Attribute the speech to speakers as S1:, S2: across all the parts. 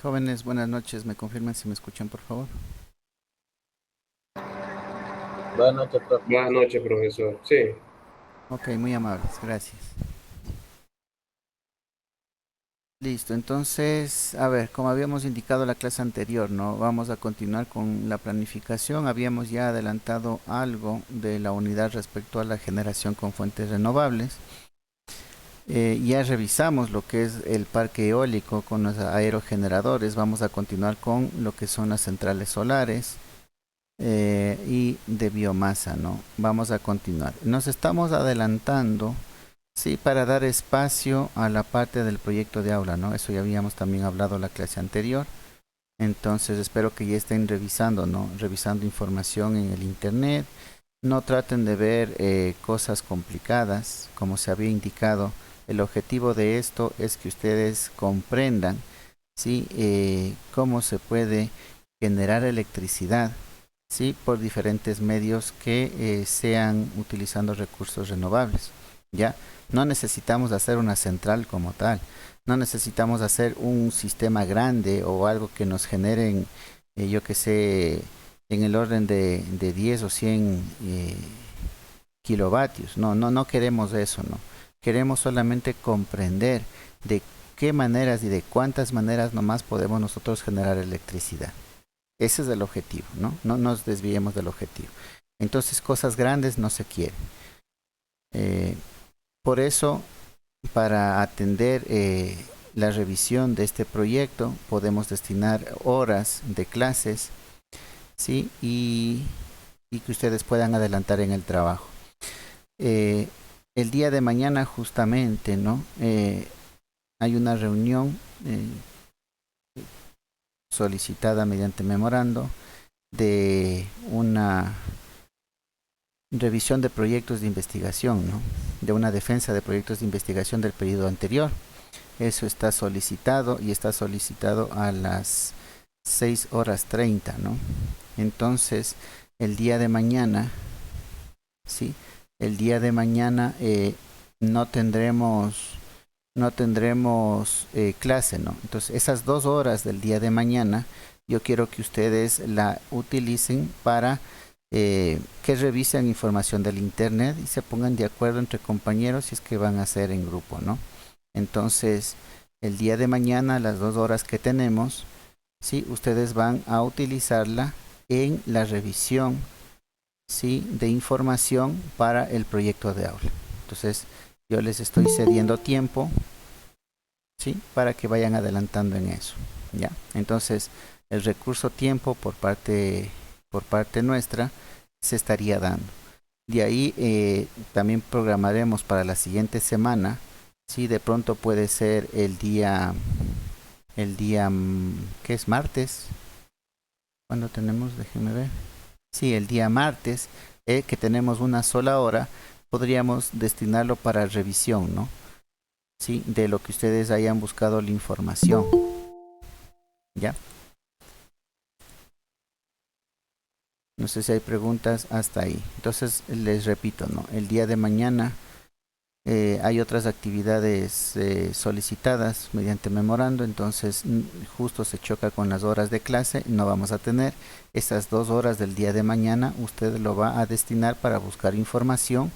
S1: Jóvenes, buenas noches. ¿Me confirman si me escuchan, por favor?
S2: Buenas noches, profe.
S3: Buenas noches, profesor. Sí,
S1: Ok, muy amables, gracias. Listo, entonces, a ver, como habíamos indicado en la clase anterior, ¿no? Vamos a continuar con la planificación. Habíamos ya adelantado algo de la unidad respecto a la generación con fuentes renovables. Ya revisamos lo que es el parque eólico con los aerogeneradores. Vamos a continuar con lo que son las centrales solares y de biomasa, ¿no? Vamos a continuar. Nos estamos adelantando, sí, para dar espacio a la parte del proyecto de aula, ¿no? Eso ya habíamos también hablado en la clase anterior. Entonces espero que ya estén revisando, ¿no? Revisando información en el internet. No traten de ver cosas complicadas, como se había indicado. El objetivo de esto es que ustedes comprendan, ¿sí? Cómo se puede generar electricidad, ¿sí? Por diferentes medios que sean utilizando recursos renovables. ¿Ya? No necesitamos hacer una central como tal. No necesitamos hacer un sistema grande o algo que nos generen, yo que sé, en el orden de 10 o 100 kilovatios. No queremos eso, no. Queremos solamente comprender de qué maneras y de cuántas maneras nomás podemos nosotros generar electricidad. Ese es el objetivo, ¿no? No nos desviemos del objetivo. Entonces, cosas grandes no se quieren. Eh, por eso, para atender la revisión de este proyecto, podemos destinar horas de clases, ¿sí? Y que ustedes puedan adelantar en el trabajo. Eh, el día de mañana, justamente, ¿no? Hay una reunión solicitada mediante memorando de una revisión de proyectos de investigación, ¿no? De una defensa de proyectos de investigación del periodo anterior. Eso está solicitado y está solicitado a las 6:30, ¿no? Entonces, el día de mañana, ¿sí? El día de mañana no tendremos, no tendremos clase, ¿no? Entonces, esas 2 horas del día de mañana, yo quiero que ustedes la utilicen para que revisen información del internet y se pongan de acuerdo entre compañeros si es que van a hacer en grupo, ¿no? Entonces, el día de mañana, las 2 horas que tenemos, ¿sí? Ustedes van a utilizarla en la revisión, ¿sí? De información para el proyecto de aula. Entonces, yo les estoy cediendo tiempo, ¿sí? Para que vayan adelantando en eso, ¿ya? Entonces, el recurso tiempo por parte nuestra se estaría dando. De ahí también programaremos para la siguiente semana, si de pronto puede ser ¿qué es? Martes. ¿Cuándo tenemos? Déjenme ver. Sí, el día martes, que tenemos una sola hora, podríamos destinarlo para revisión, ¿no? Sí, de lo que ustedes hayan buscado la información, ¿ya? No sé si hay preguntas hasta ahí. Entonces, les repito, ¿no? El día de mañana hay otras actividades solicitadas mediante memorando, entonces justo se choca con las horas de clase, no vamos a tener esas 2 horas del día de mañana, usted lo va a destinar para buscar información,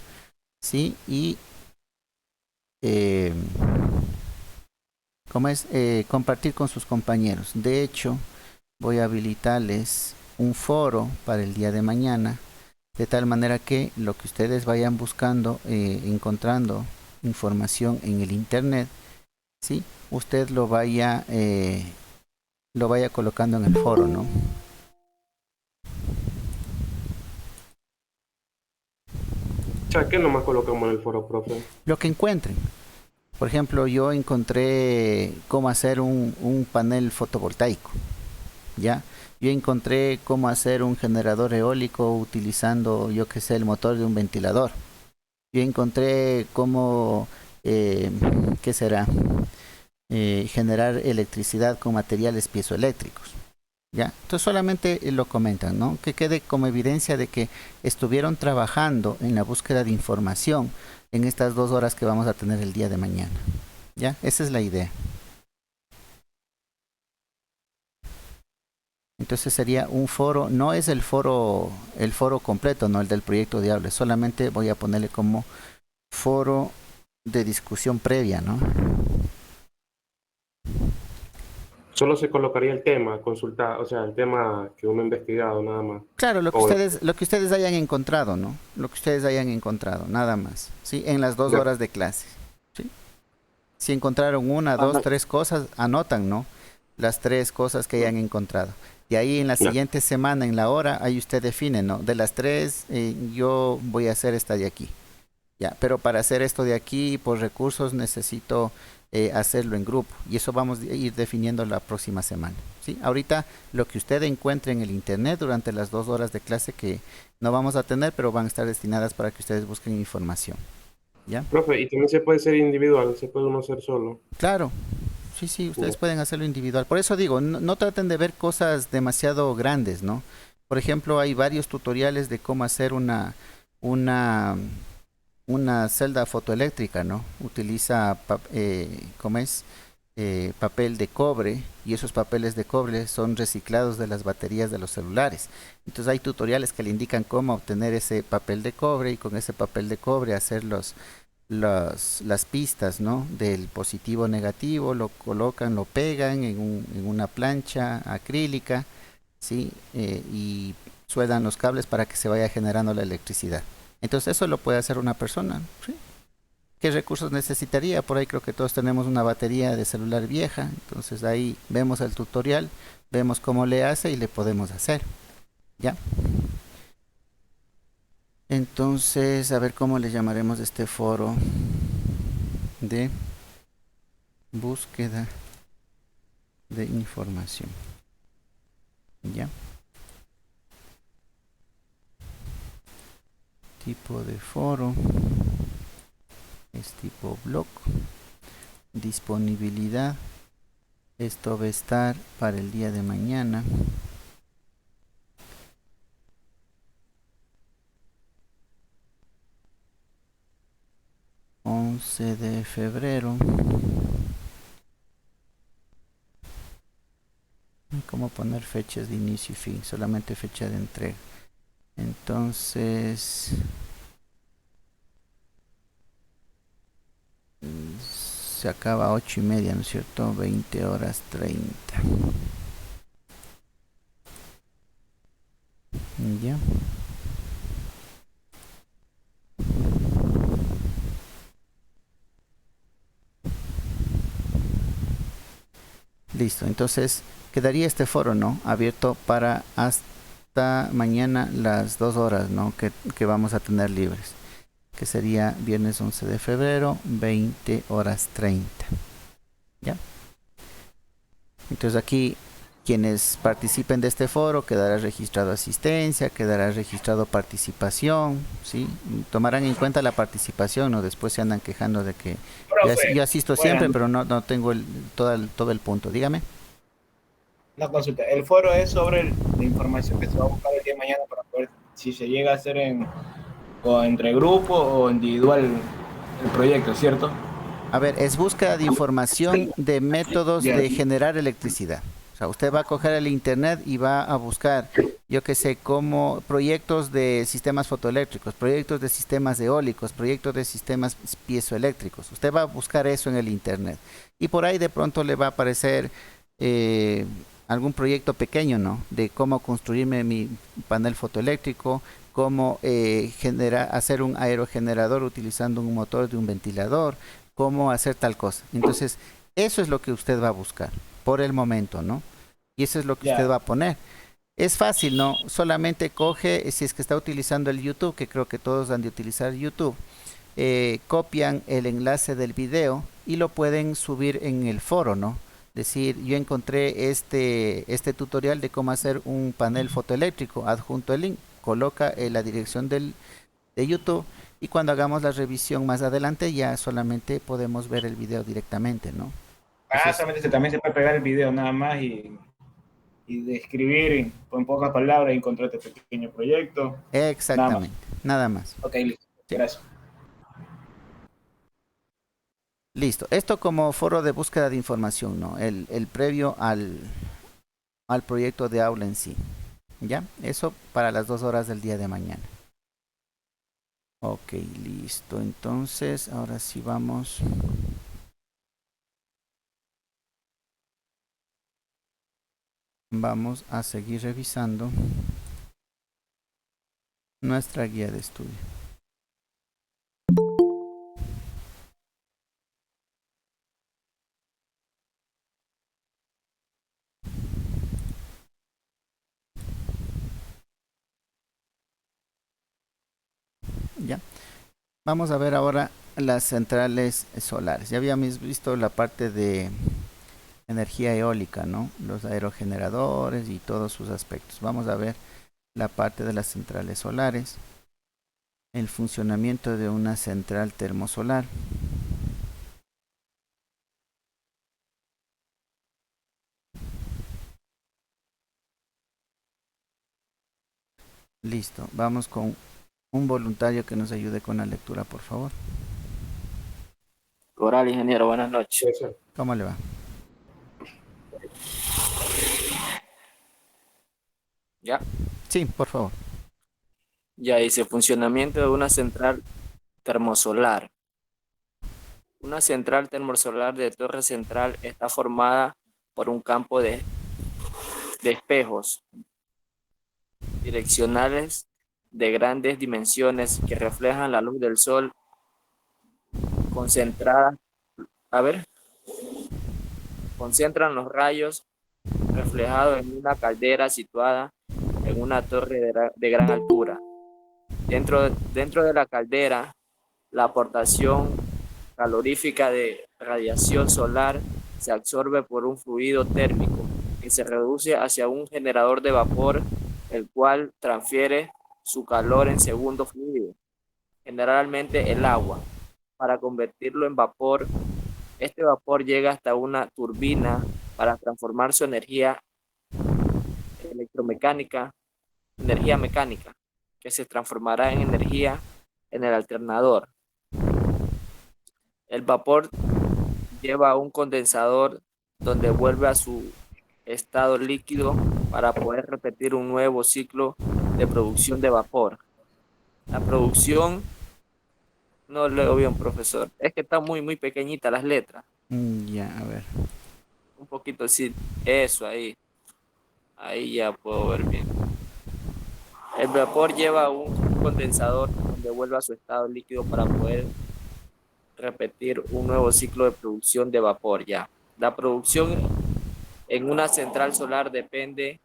S1: ¿sí? Y eh, ¿cómo es? Compartir con sus compañeros. De hecho, voy a habilitarles un foro para el día de mañana, de tal manera que lo que ustedes vayan buscando, encontrando información en el internet, ¿sí? Usted lo vaya colocando en el foro, ¿no?
S3: o sea, ¿qué nomás colocamos en el foro, profe?
S1: Lo que encuentren. Por ejemplo, yo encontré cómo hacer un panel fotovoltaico, ¿ya? Yo encontré cómo hacer un generador eólico utilizando, yo que sé, el motor de un ventilador. Yo encontré cómo, eh, ¿qué será? Generar electricidad con materiales piezoeléctricos. ¿Ya? Entonces solamente lo comentan, ¿no? Que quede como evidencia de que estuvieron trabajando en la búsqueda de información en estas 2 horas que vamos a tener el día de mañana. ¿Ya? Esa es la idea. Entonces sería un foro, no es el foro completo, no el del proyecto de aula, solamente voy a ponerle como foro de discusión previa, ¿no?
S3: Solo se colocaría el tema, consultar, o sea, el tema que uno ha investigado, nada más.
S1: Claro,
S3: O,
S1: lo que ustedes hayan encontrado, ¿no? Lo que ustedes hayan encontrado, nada más, ¿sí? En las dos
S3: de-
S1: horas de clase, ¿sí? Si encontraron una, dos,
S3: Ajá,
S1: tres cosas, anotan, ¿no? Las tres cosas que hayan encontrado. Y ahí en la
S3: ya,
S1: siguiente semana, en la hora, ahí usted define, ¿no? De las tres, yo voy a hacer esta de aquí. Ya, pero para hacer esto de aquí, por recursos, necesito hacerlo en grupo. Y eso vamos a ir definiendo la próxima semana. ¿Sí? Ahorita lo que usted encuentre en el internet durante las 2 horas de clase que no vamos a tener, pero van a estar destinadas para que ustedes busquen información. ¿Ya?
S3: profe, y también se puede ser individual, se puede uno hacer solo.
S1: Claro, sí, sí, ustedes
S3: Ya,
S1: pueden hacerlo individual. Por eso digo, no traten de ver cosas demasiado grandes, ¿no? Por ejemplo, hay varios tutoriales de cómo hacer una, una celda fotoeléctrica, ¿no? Utiliza, ¿cómo es? Papel de cobre y esos papeles de cobre son reciclados de las baterías de los celulares. Entonces hay tutoriales que le indican cómo obtener ese papel de cobre y con ese papel de cobre hacer las pistas, ¿no? Del positivo negativo, lo colocan, lo pegan en una plancha acrílica, ¿sí? Y sueldan los cables para que se vaya generando la electricidad. Entonces eso lo puede hacer una persona, ¿sí? ¿Qué recursos necesitaría? Por ahí creo que todos tenemos una batería de celular vieja, entonces ahí vemos el tutorial, vemos cómo le hace y le podemos hacer, ¿ya? Entonces, a ver cómo le llamaremos este foro de búsqueda de información, ¿ya? Tipo de foro es tipo blog, disponibilidad, esto va a estar para el día de mañana. $11 de febrero. ¿Cómo poner fechas de inicio y fin? Solamente fecha de entrega. Entonces, se acaba a 8:30, ¿no es cierto? 20:30. Ya. Listo. Entonces, quedaría este foro, ¿no? Abierto para hasta mañana las 2 horas, ¿no? Que vamos a tener libres. Que sería viernes 11 de febrero, 20:30. ¿Ya? Entonces aquí quienes participen de este foro quedará registrado asistencia, quedará registrado participación, ¿sí? Tomarán en cuenta la participación, ¿no? Después se andan quejando de que yo
S4: Profe,
S1: asisto siempre,
S4: bueno,
S1: pero no tengo todo el punto. Dígame.
S4: una consulta. El foro es sobre la información que se va a buscar el día de mañana para poder si se llega a hacer o entre grupo o individual el proyecto, ¿cierto?
S1: A ver, es búsqueda de información de métodos
S4: Ya.
S1: de generar electricidad. O sea, usted va a coger el internet y va a buscar, yo qué sé, como proyectos de sistemas fotoeléctricos, proyectos de sistemas eólicos, proyectos de sistemas piezoeléctricos. Usted va a buscar eso en el internet. Y por ahí de pronto le va a aparecer eh, algún proyecto pequeño, ¿no? De cómo construirme mi panel fotoeléctrico, cómo hacer un aerogenerador utilizando un motor de un ventilador, cómo hacer tal cosa. Entonces, eso es lo que usted va a buscar por el momento, ¿no? Y eso es lo que usted
S4: Ya.
S1: va a poner. Es fácil, ¿no? Solamente coge, si es que está utilizando el YouTube, que creo que todos han de utilizar YouTube, copian el enlace del video y lo pueden subir en el foro, ¿no? Decir, yo encontré este tutorial de cómo hacer un panel fotoeléctrico, adjunto el link, coloca la dirección de YouTube y cuando hagamos la revisión más adelante ya solamente podemos ver el video directamente, ¿no? Entonces,
S4: Solamente también se puede pegar el video nada más y describir en pocas palabras y encontrar este pequeño proyecto. Nada más.
S1: exactamente, nada más.
S4: Ok, listo.
S1: ¿Sí?
S4: Gracias.
S1: Listo. Esto como foro de búsqueda de información, ¿no? El previo al proyecto de aula en sí. ¿Ya? Eso para las 2 horas del día de mañana. Ok, listo. Entonces, ahora sí vamos. Vamos a seguir revisando nuestra guía de estudio. Ya. Vamos a ver ahora las centrales solares. Ya habíamos visto la parte de energía eólica, ¿no? Los aerogeneradores y todos sus aspectos. Vamos a ver la parte de las centrales solares, el funcionamiento de una central termosolar. Listo, vamos con un voluntario que nos ayude con la lectura, por favor.
S5: Coral, ingeniero, buenas noches.
S3: Sí, sí.
S1: ¿Cómo le va?
S5: Ya,
S1: Sí, por favor.
S5: ya dice funcionamiento de una central termosolar. Una central termosolar de torre central está formada por un campo de espejos direccionales de grandes dimensiones que reflejan la luz del sol concentrada. A ver, concentran los rayos reflejados en una caldera situada en una torre de gran altura. Dentro de la caldera, la aportación calorífica de radiación solar se absorbe por un fluido térmico que se reduce hacia un generador de vapor, el cual transfiere su calor en segundo fluido, generalmente el agua. Para convertirlo en vapor, este vapor llega hasta una turbina para transformar su energía electromecánica, energía mecánica, que se transformará en energía en el alternador. El vapor lleva a un condensador donde vuelve a su estado líquido para poder repetir un nuevo ciclo de producción de vapor. La producción, no leo bien, profesor, es que está muy pequeñita las letras.
S1: Ya, a ver.
S5: Un poquito así, eso ahí ya puedo ver bien. El vapor lleva a un condensador donde vuelve a su estado líquido para poder repetir un nuevo ciclo de producción de vapor ya. La producción en una central solar depende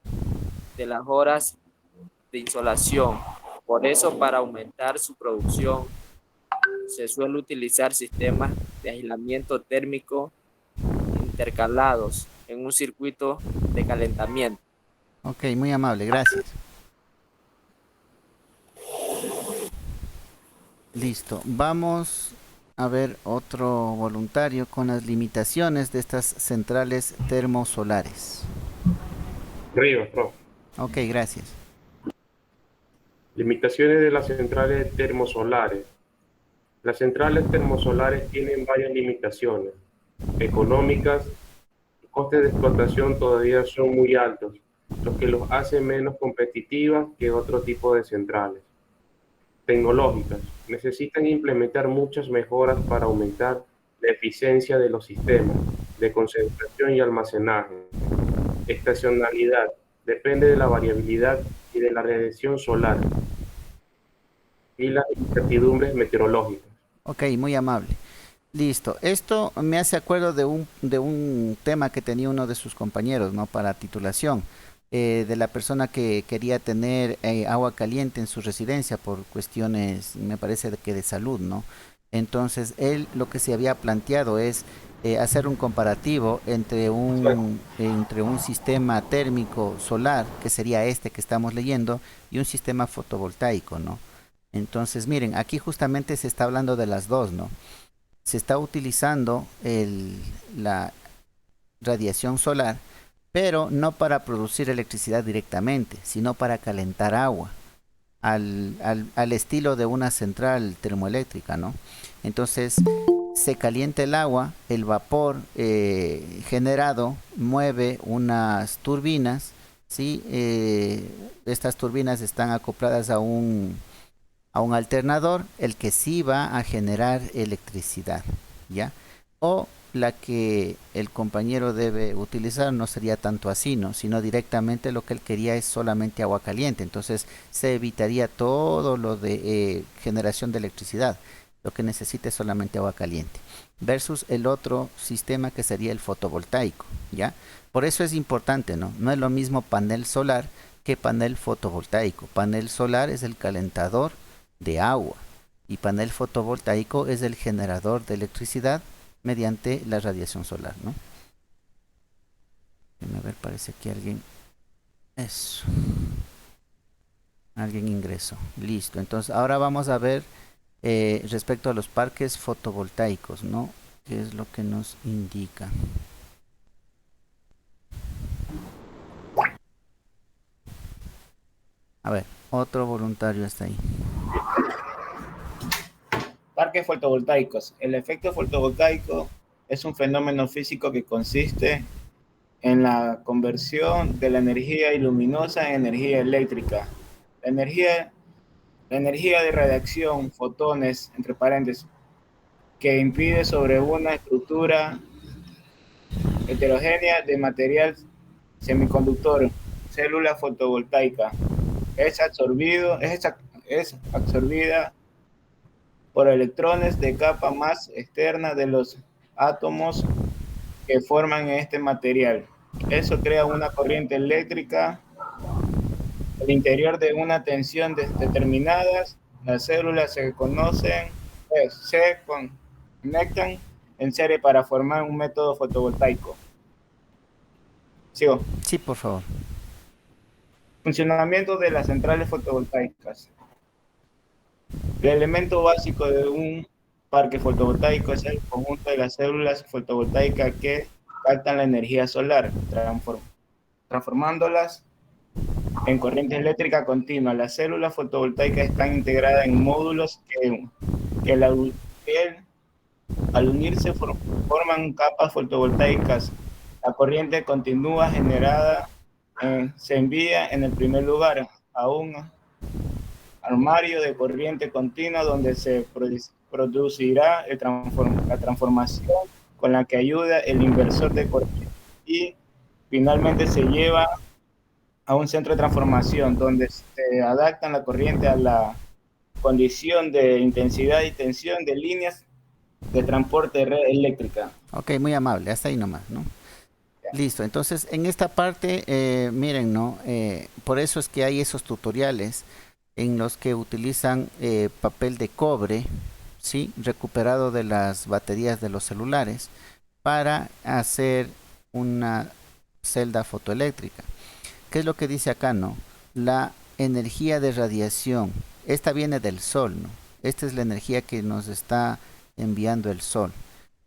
S5: de las horas de insolación. Por eso, para aumentar su producción, se suele utilizar sistemas de aislamiento térmico intercalados en un circuito de calentamiento.
S1: Ok, muy amable, gracias. Listo, vamos a ver otro voluntario con las limitaciones de estas centrales termosolares.
S3: Rivas, profe.
S1: Ok, gracias.
S3: Limitaciones de las centrales termosolares. Las centrales termosolares tienen varias limitaciones económicas. Los costes de explotación todavía son muy altos, lo que los hace menos competitivas que otro tipo de centrales. Tecnológicas. Necesitan implementar muchas mejoras para aumentar la eficiencia de los sistemas de concentración y almacenaje. Estacionalidad. Depende de la variabilidad y de la radiación solar y las incertidumbres meteorológicas.
S1: Ok, muy amable. Listo. Esto me hace acuerdo de un tema que tenía uno de sus compañeros, ¿no? Para titulación, de la persona que quería tener agua caliente en su residencia por cuestiones, me parece que de salud, ¿no? Entonces, él lo que se había planteado es hacer un comparativo entre un sistema térmico solar, que sería este que estamos leyendo, y un sistema fotovoltaico, ¿no? Entonces, miren, aquí justamente se está hablando de las dos, ¿no? Se está utilizando la radiación solar, pero no para producir electricidad directamente, sino para calentar agua, al estilo de una central termoeléctrica, ¿no? Entonces, se calienta el agua, el vapor generado mueve unas turbinas, ¿sí? Estas turbinas están acopladas a un alternador, el que sí va a generar electricidad, ¿ya? O la que el compañero debe utilizar no sería tanto así, ¿no? Sino directamente lo que él quería es solamente agua caliente, entonces se evitaría todo lo de generación de electricidad. Lo que necesita es solamente agua caliente. Versus el otro sistema que sería el fotovoltaico, ¿ya? Por eso es importante, ¿no? No es lo mismo panel solar que panel fotovoltaico. Panel solar es el calentador de agua y panel fotovoltaico es el generador de electricidad mediante la radiación solar, ¿no? A ver, parece que alguien... Eso. Alguien ingresó. Listo. Entonces, ahora vamos a ver respecto a los parques fotovoltaicos, ¿no? ¿Qué es lo que nos indica? A ver, otro voluntario está ahí.
S4: Parques fotovoltaicos. El efecto fotovoltaico es un fenómeno físico que consiste en la conversión de la energía luminosa en energía eléctrica. La energía de radiación, fotones, entre paréntesis, que impide sobre una estructura heterogénea de material semiconductor, célula fotovoltaica, es absorbida por electrones de capa más externa de los átomos que forman este material. Eso crea una corriente eléctrica al interior de una tensión determinadas. Las células se conectan en serie para formar un método fotovoltaico. ¿Sigo?
S1: Sí, por favor.
S4: Funcionamiento de las centrales fotovoltaicas. El elemento básico de un parque fotovoltaico es el conjunto de las células fotovoltaicas que captan la energía solar, transformándolas en corriente eléctrica continua. Las células fotovoltaicas están integradas en módulos que al unirse forman capas fotovoltaicas. La corriente continua generada se envía en el primer lugar a un armario de corriente continua donde se producirá la transformación con la que ayuda el inversor de corriente y finalmente se lleva a un centro de transformación donde se adapta la corriente a la condición de intensidad y tensión de líneas de transporte de red eléctrica.
S1: Ok, muy amable, hasta ahí nomás, ¿no? Listo, entonces en esta parte, miren, ¿no? Por eso es que hay esos tutoriales en los que utilizan papel de cobre, ¿sí? Recuperado de las baterías de los celulares para hacer una celda fotoeléctrica. ¿Qué es lo que dice acá, no? La energía de radiación, esta viene del sol, ¿no? Esta es la energía que nos está enviando el sol.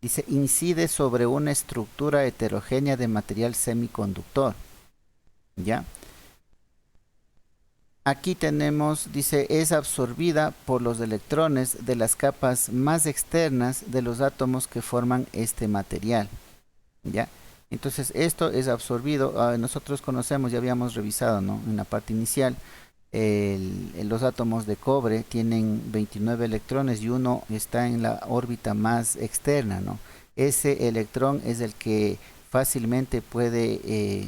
S1: Dice, incide sobre una estructura heterogénea de material semiconductor. ¿Ya? Aquí tenemos, dice, es absorbida por los electrones de las capas más externas de los átomos que forman este material. ¿Ya? Entonces esto es absorbido, nosotros conocemos, ya habíamos revisado, ¿no? En la parte inicial, los átomos de cobre tienen 29 electrones y uno está en la órbita más externa, ¿no? Ese electrón es el que fácilmente puede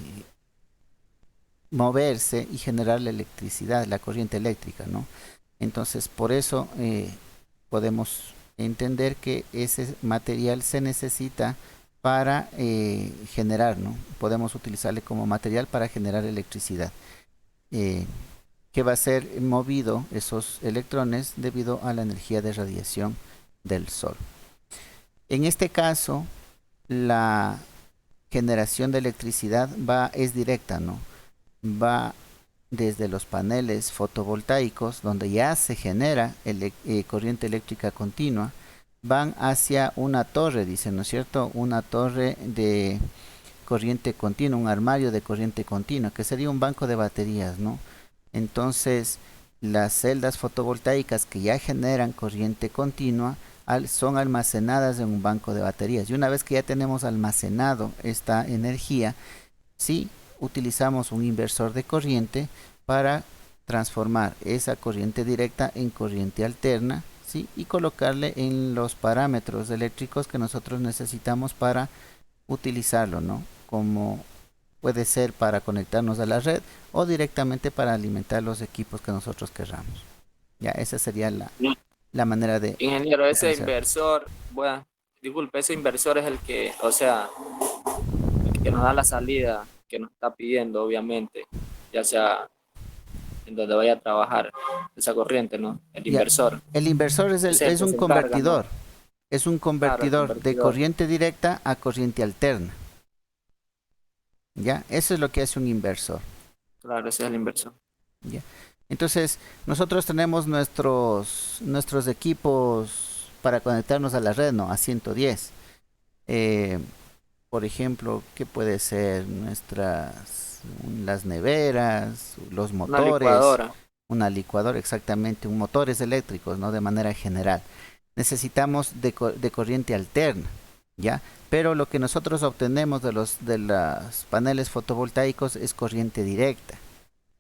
S1: moverse y generar la electricidad, la corriente eléctrica, ¿no? Entonces por eso podemos entender que ese material se necesita para generar, ¿no? Podemos utilizarle como material para generar electricidad, que va a ser movido esos electrones debido a la energía de radiación del sol. En este caso, la generación de electricidad es directa, ¿no? Va desde los paneles fotovoltaicos, donde ya se genera corriente eléctrica continua, van hacia una torre, dice, ¿no es cierto? Una torre de corriente continua, un armario de corriente continua, que sería un banco de baterías, ¿no? Entonces, las celdas fotovoltaicas que ya generan corriente continua son almacenadas en un banco de baterías. Y una vez que ya tenemos almacenado esta energía, sí utilizamos un inversor de corriente para transformar esa corriente directa en corriente alterna, ¿sí? Y colocarle en los parámetros eléctricos que nosotros necesitamos para utilizarlo, ¿no? Como puede ser para conectarnos a la red o directamente para alimentar los equipos que nosotros querramos. Ya, esa sería la manera de
S5: Ingeniero, ese
S1: utilizar.
S5: inversor, bueno, disculpe, ese inversor es el que, o sea, el que nos da la salida que nos está pidiendo, obviamente, ya sea en donde vaya a trabajar esa corriente, ¿no? El
S1: Ya,
S5: inversor.
S1: el inversor
S5: Es el
S1: es
S5: que
S1: un
S5: se encarga, ¿no?
S1: convertidor. Es un
S5: Claro, el
S1: convertidor de
S5: convertidor.
S1: corriente directa a corriente alterna. ¿Ya? Eso es lo que hace un inversor.
S5: Claro, ese es el inversor.
S1: ¿Ya? Entonces, nosotros tenemos nuestros equipos para conectarnos a la red, ¿no? A 110. Eh, por ejemplo, ¿qué puede ser? Las neveras, los
S5: Una
S1: motores,
S5: licuadora.
S1: una licuadora, exactamente, un motores eléctricos, ¿no? De manera general. Necesitamos de corriente alterna, ¿ya? Pero lo que nosotros obtenemos de los paneles fotovoltaicos es corriente directa,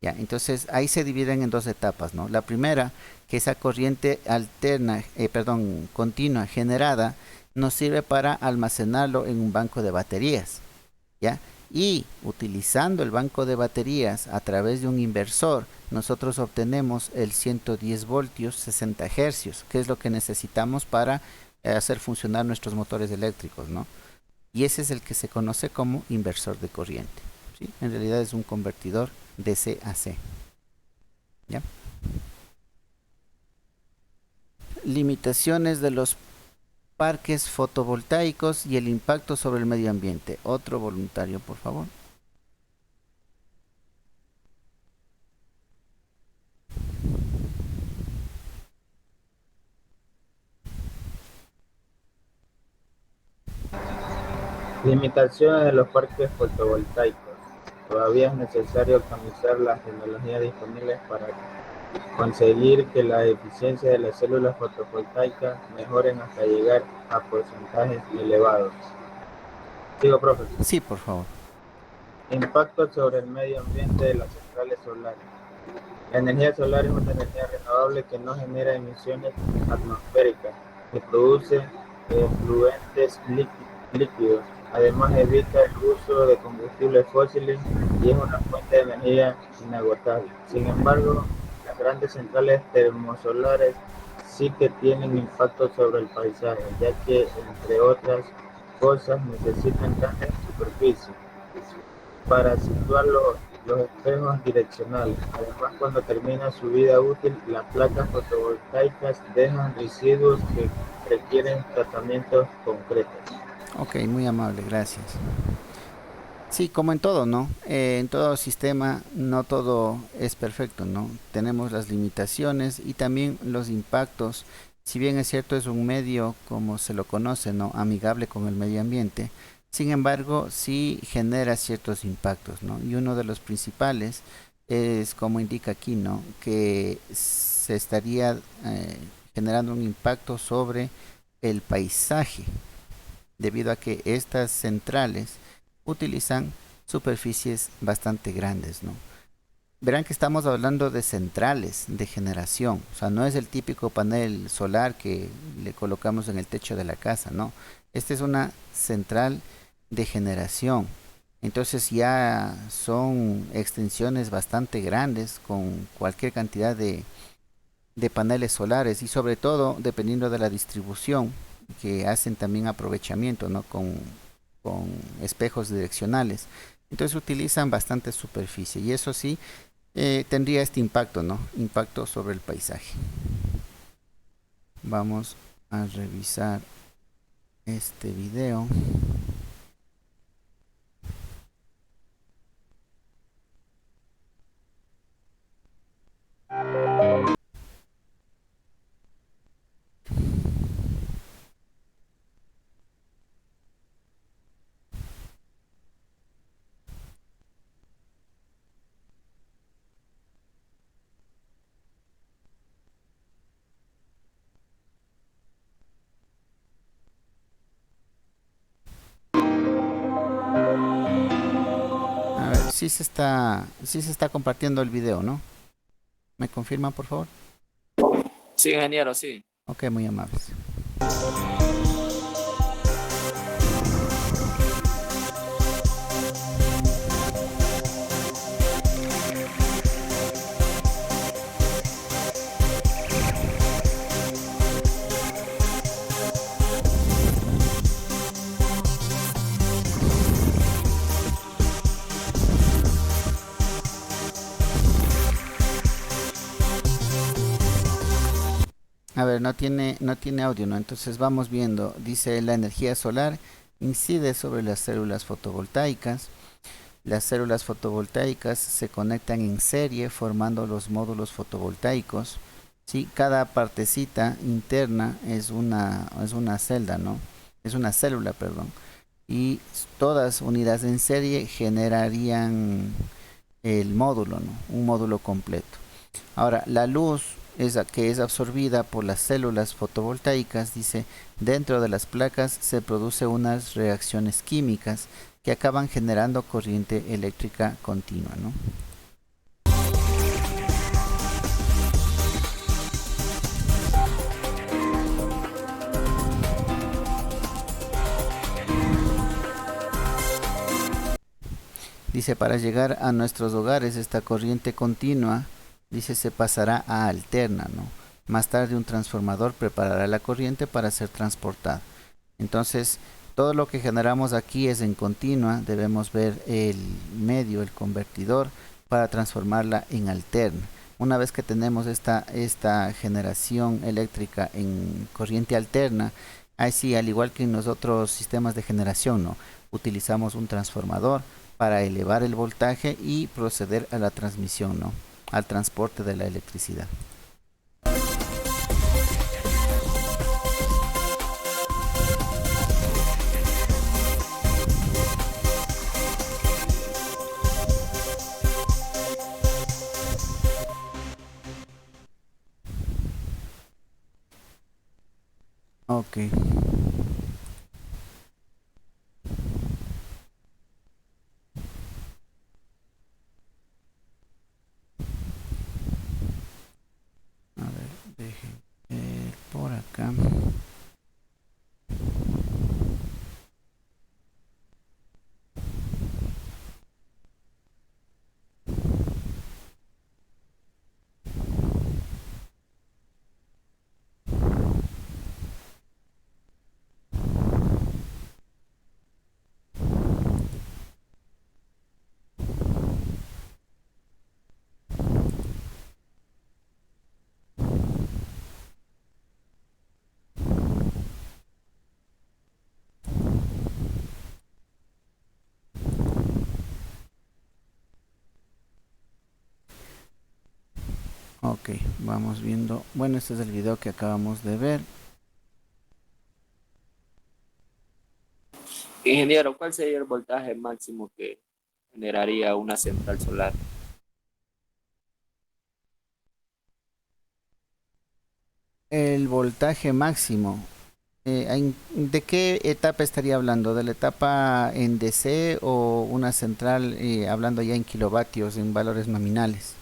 S1: ¿ya? Entonces ahí se dividen en dos etapas, ¿no? La primera, que esa corriente alterna, continua generada, nos sirve para almacenarlo en un banco de baterías, ¿ya? Y utilizando el banco de baterías a través de un inversor, nosotros obtenemos el 110 voltios 60 hercios, que es lo que necesitamos para hacer funcionar nuestros motores eléctricos, ¿no? Y ese es el que se conoce como inversor de corriente, ¿sí? En realidad es un convertidor DC a C, ¿ya? Limitaciones de los parques fotovoltaicos y el impacto sobre el medio ambiente. Otro voluntario, por favor.
S2: Limitaciones de los parques fotovoltaicos. Todavía es necesario optimizar las tecnologías disponibles para conseguir que la eficiencia de las células fotovoltaicas mejoren hasta llegar a porcentajes elevados. Sigo, profe.
S1: Sí, por favor.
S2: Impacto sobre el medio ambiente de las centrales solares. La energía solar es una energía renovable que no genera emisiones atmosféricas y produce fluentes líquidos. Además, evita el uso de combustibles fósiles y es una fuente de energía inagotable. Sin embargo, las grandes centrales termosolares sí que tienen impacto sobre el paisaje, ya que, entre otras cosas, necesitan grandes superficies para situar los espejos direccionales. Además, cuando termina su vida útil, las placas fotovoltaicas dejan residuos que requieren tratamientos concretos.
S1: Ok, muy amable, gracias. Sí, como en todo, ¿no? En todo sistema no todo es perfecto, ¿no? Tenemos las limitaciones y también los impactos. Si bien es cierto, es un medio, como se lo conoce, ¿no? Amigable con el medio ambiente. Sin embargo, sí genera ciertos impactos, ¿no? Y uno de los principales es, como indica aquí, ¿no? Que se estaría generando un impacto sobre el paisaje, debido a que estas centrales utilizan superficies bastante grandes, ¿no? Verán que estamos hablando de centrales de generación, o sea, no es el típico panel solar que le colocamos en el techo de la casa, no. Esta es una central de generación. Entonces ya son extensiones bastante grandes con cualquier cantidad de paneles solares y sobre todo dependiendo de la distribución que hacen también aprovechamiento, ¿no? Con espejos direccionales. Entonces utilizan bastante superficie y eso sí tendría este impacto, ¿no? Impacto sobre el paisaje. Vamos a revisar este video. sí se está compartiendo el video, ¿no? ¿Me confirman, por favor?
S5: Sí, ingeniero, sí.
S1: Ok, muy amables. A ver, no tiene audio, ¿no? Entonces vamos viendo. Dice, la energía solar incide sobre las células fotovoltaicas. Las células fotovoltaicas se conectan en serie formando los módulos fotovoltaicos. ¿Sí? Cada partecita interna es una celda, ¿no? Es una célula, perdón. Y todas unidas en serie generarían el módulo, ¿no? Un módulo completo. Ahora, la luz que es absorbida por las células fotovoltaicas, dice, dentro de las placas se produce unas reacciones químicas que acaban generando corriente eléctrica continua, ¿no? Dice, para llegar a nuestros hogares esta corriente continua, dice, se pasará a alterna, ¿no? Más tarde un transformador preparará la corriente para ser transportada. Entonces, todo lo que generamos aquí es en continua, debemos ver el medio, el convertidor, para transformarla en alterna. Una vez que tenemos esta generación eléctrica en corriente alterna, ahí sí, al igual que en los otros sistemas de generación, ¿no? Utilizamos un transformador para elevar el voltaje y proceder a la transmisión, ¿no? Al transporte de la electricidad. Ok. A ver, dejen por acá. Ok, vamos viendo. Bueno, este es el video que acabamos de ver.
S5: Ingeniero, ¿cuál sería el voltaje máximo que generaría una central solar?
S1: El voltaje máximo. ¿De qué etapa estaría hablando? ¿De la etapa en DC o una central hablando ya en kilovatios, en valores nominales?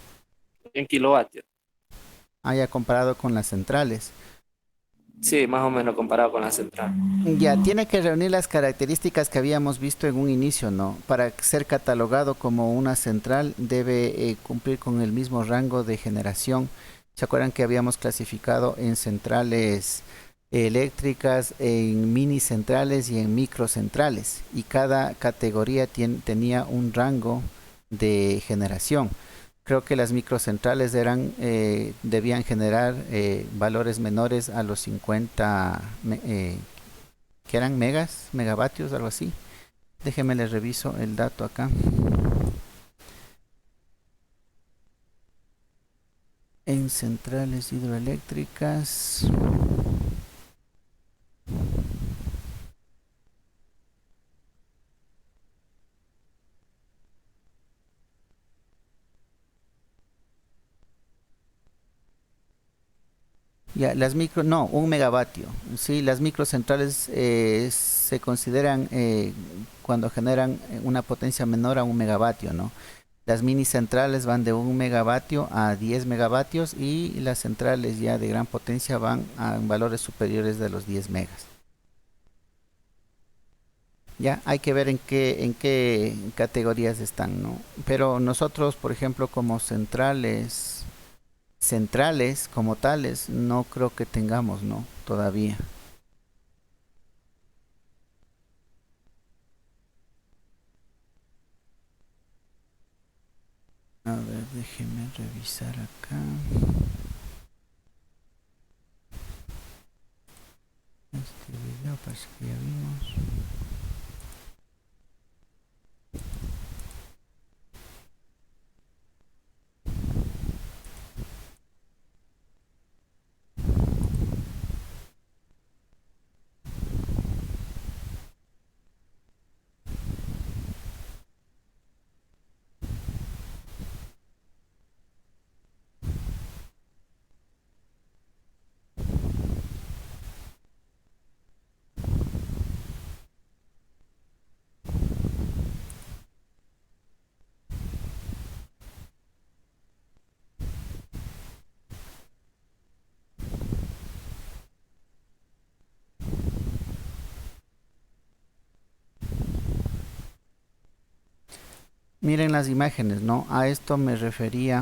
S5: En kilovatios.
S1: Ya comparado con las centrales.
S5: Sí, más o menos comparado con la central.
S1: Ya, tiene que reunir las características que habíamos visto en un inicio, ¿no? Para ser catalogado como una central debe cumplir con el mismo rango de generación. ¿Se acuerdan que habíamos clasificado en centrales eléctricas, en mini centrales y en microcentrales? Y cada categoría tenía un rango de generación. Creo que las microcentrales debían generar valores menores a los 50 que eran megavatios, algo así. Déjenme les reviso el dato acá. En centrales hidroeléctricas. Ya, las micro, no, 1 megavatio. Sí, las microcentrales se consideran cuando generan una potencia menor a 1 megavatio, ¿no? Las mini centrales van de 1 megavatio a 10 megavatios y las centrales ya de gran potencia van a valores superiores de los 10 megas. Ya hay que ver en qué categorías están, ¿no? Pero nosotros, por ejemplo, como centrales como tales, no creo que tengamos, ¿no? Todavía. A ver, déjeme revisar acá. Este video parece que ya vimos. Miren las imágenes, ¿no? A esto me refería.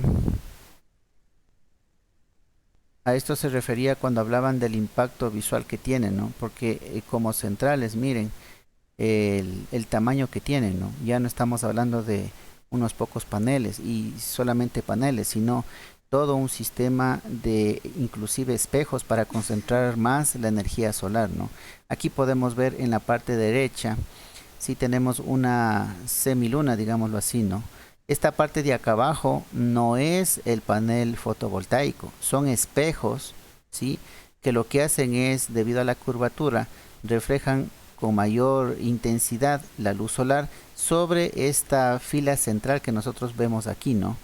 S1: A esto se refería cuando hablaban del impacto visual que tienen, ¿no? Porque como centrales, miren el tamaño que tienen, ¿no? Ya no estamos hablando de unos pocos paneles y solamente paneles, sino todo un sistema de inclusive espejos para concentrar más la energía solar, ¿no? Aquí podemos ver en la parte derecha, si tenemos una semiluna, digámoslo así, ¿no? Esta parte de acá abajo no es el panel fotovoltaico, son espejos, ¿sí? Que lo que hacen es, debido a la curvatura, reflejan con mayor intensidad la luz solar sobre esta fila central que nosotros vemos aquí, ¿no?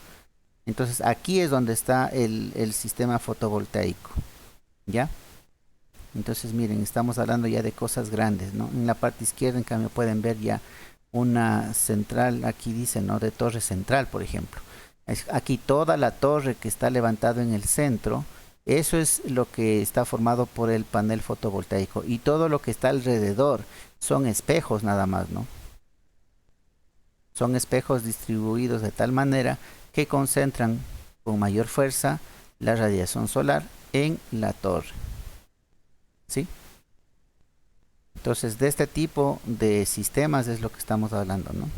S1: Entonces aquí es donde está el sistema fotovoltaico, ¿ya? Entonces miren, estamos hablando ya de cosas grandes, ¿no? En la parte izquierda, en cambio, pueden ver ya una central, aquí dice, ¿no? De torre central, por ejemplo. Aquí toda la torre que está levantado en el centro, eso es lo que está formado por el panel fotovoltaico. Y todo lo que está alrededor son espejos nada más, ¿no? Son espejos distribuidos de tal manera que concentran con mayor fuerza la radiación solar en la torre. ¿Sí? Entonces, de este tipo de sistemas es lo que estamos hablando, ¿no?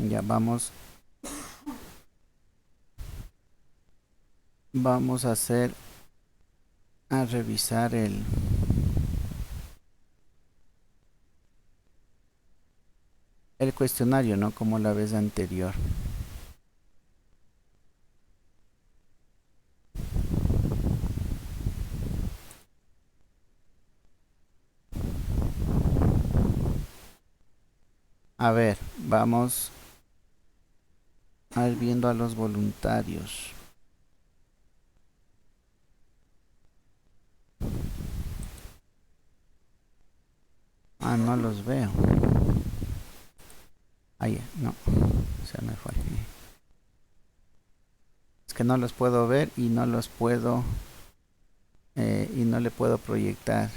S1: Ya vamos a revisar el cuestionario, ¿no? Como la vez anterior. A ver, vamos a ir viendo a los voluntarios. Ah, no los veo. Ahí, no, se me fue. Es que no los puedo ver y no los puedo y no le puedo proyectar.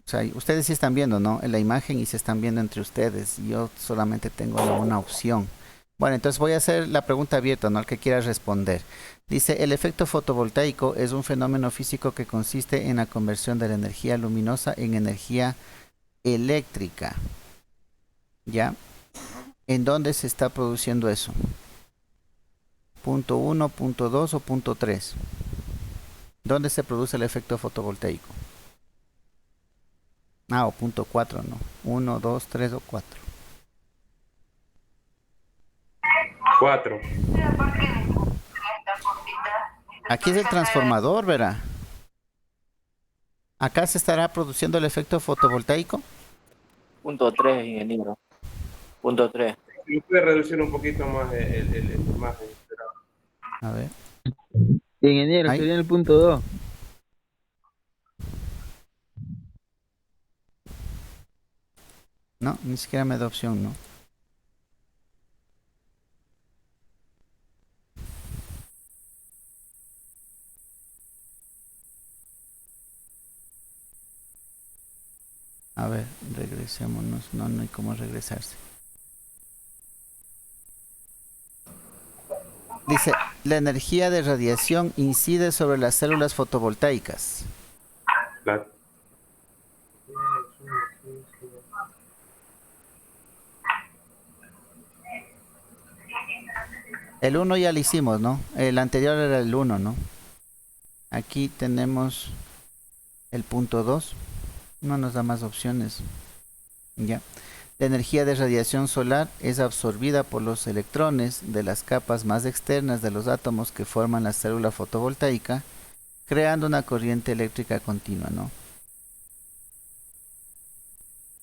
S1: O sea, ustedes sí están viendo, ¿no? En la imagen y se están viendo entre ustedes. Yo solamente tengo una opción. Bueno, entonces voy a hacer la pregunta abierta, ¿no? Al que quiera responder. Dice, el efecto fotovoltaico es un fenómeno físico que consiste en la conversión de la energía luminosa en energía eléctrica. ¿Ya? ¿En dónde se está produciendo eso? ¿Punto 1, punto 2 o punto 3? ¿Dónde se produce el efecto fotovoltaico? Ah, o punto 4, no. 1, 2, 3 o 4.
S3: 4.
S1: Aquí es el transformador, verá. Acá se estará produciendo el efecto fotovoltaico.
S5: Punto 3, ingeniero. Punto 3.
S3: Y puede reducir un poquito más la imagen.
S1: A ver,
S6: Ingeniero,
S1: ahí.
S6: sería en el punto 2.
S1: No, ni siquiera me da opción, ¿no? A ver, regresémonos. No, no hay cómo regresarse. Dice, la energía de radiación incide sobre las células fotovoltaicas.
S3: La-
S1: El uno ya lo hicimos, ¿no? El anterior era el uno, ¿no? Aquí tenemos el punto 2. No nos da más opciones. Ya. La energía de radiación solar es absorbida por los electrones de las capas más externas de los átomos que forman la célula fotovoltaica, creando una corriente eléctrica continua, ¿no?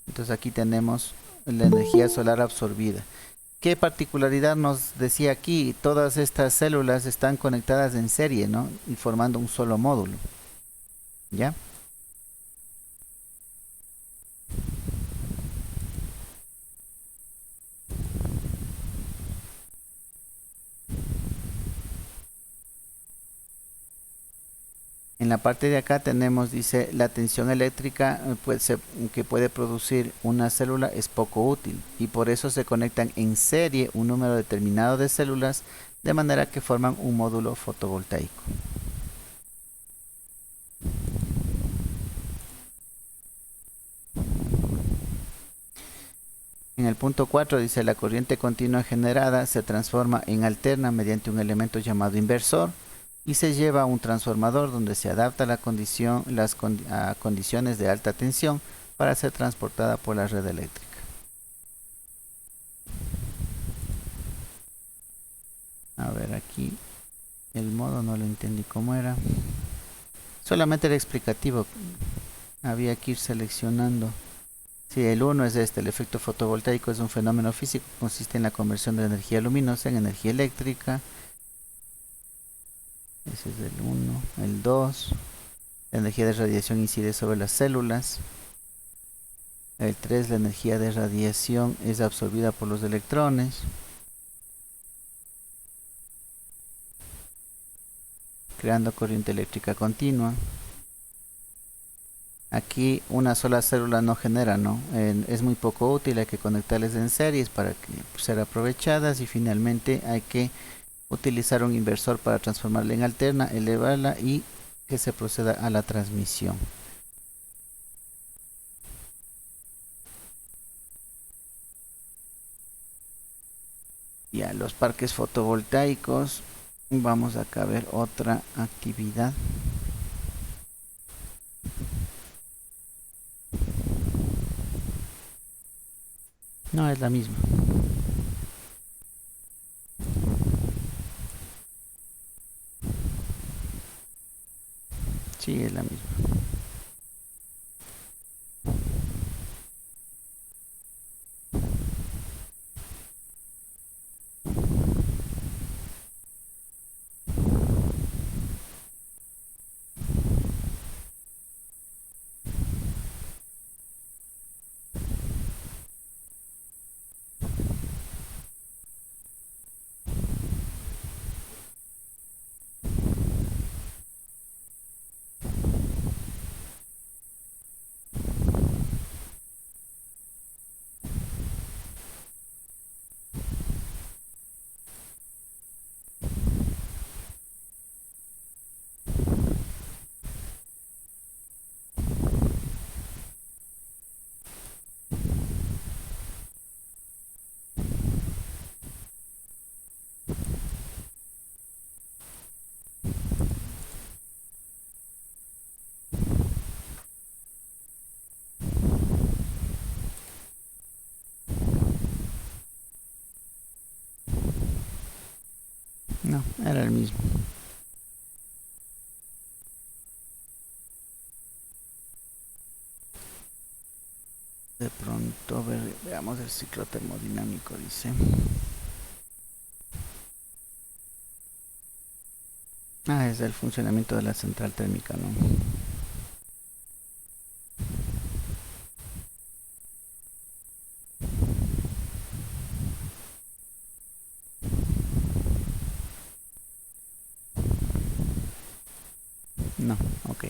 S1: Entonces aquí tenemos la energía solar absorbida. ¿Qué particularidad nos decía aquí? Todas estas células están conectadas en serie, ¿no? Y formando un solo módulo. ¿Ya? En la parte de acá tenemos, dice, la tensión eléctrica que puede producir una célula es poco útil y por eso se conectan en serie un número determinado de células de manera que forman un módulo fotovoltaico. En el punto 4 dice la corriente continua generada se transforma en alterna mediante un elemento llamado inversor y se lleva a un transformador donde se adapta la condición, a condiciones de alta tensión para ser transportada por la red eléctrica. A ver, aquí el modo no lo entendí cómo era. Solamente era explicativo. Había que ir seleccionando. Sí, el 1 es este. El efecto fotovoltaico es un fenómeno físico que consiste en la conversión de energía luminosa en energía eléctrica. Ese es el 1. El 2. La energía de radiación incide sobre las células. El 3. La energía de radiación es absorbida por los electrones. Creando corriente eléctrica continua. Aquí una sola célula no genera, ¿no? Es muy poco útil, hay que conectarles en series para que ser aprovechadas y finalmente hay que utilizar un inversor para transformarla en alterna, elevarla y que se proceda a la transmisión. Ya, los parques fotovoltaicos. Vamos acá a ver otra actividad. No, es la misma. Sí, es la misma. No, era el mismo. De pronto, veamos el ciclo termodinámico, dice. Es el funcionamiento de la central térmica, ¿no? No, ok.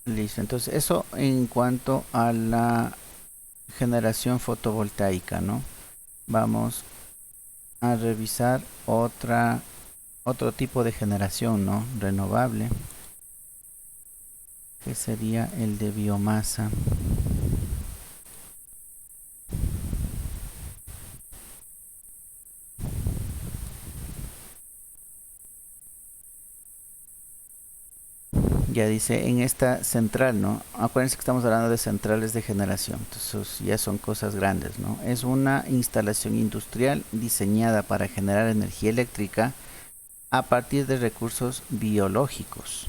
S1: Listo, entonces eso en cuanto a la generación fotovoltaica, ¿no? Vamos a revisar otro tipo de generación, ¿no? Renovable, que sería el de biomasa. Ya dice en esta central, ¿no? Acuérdense que estamos hablando de centrales de generación, entonces ya son cosas grandes, ¿no? Es una instalación industrial diseñada para generar energía eléctrica a partir de recursos biológicos.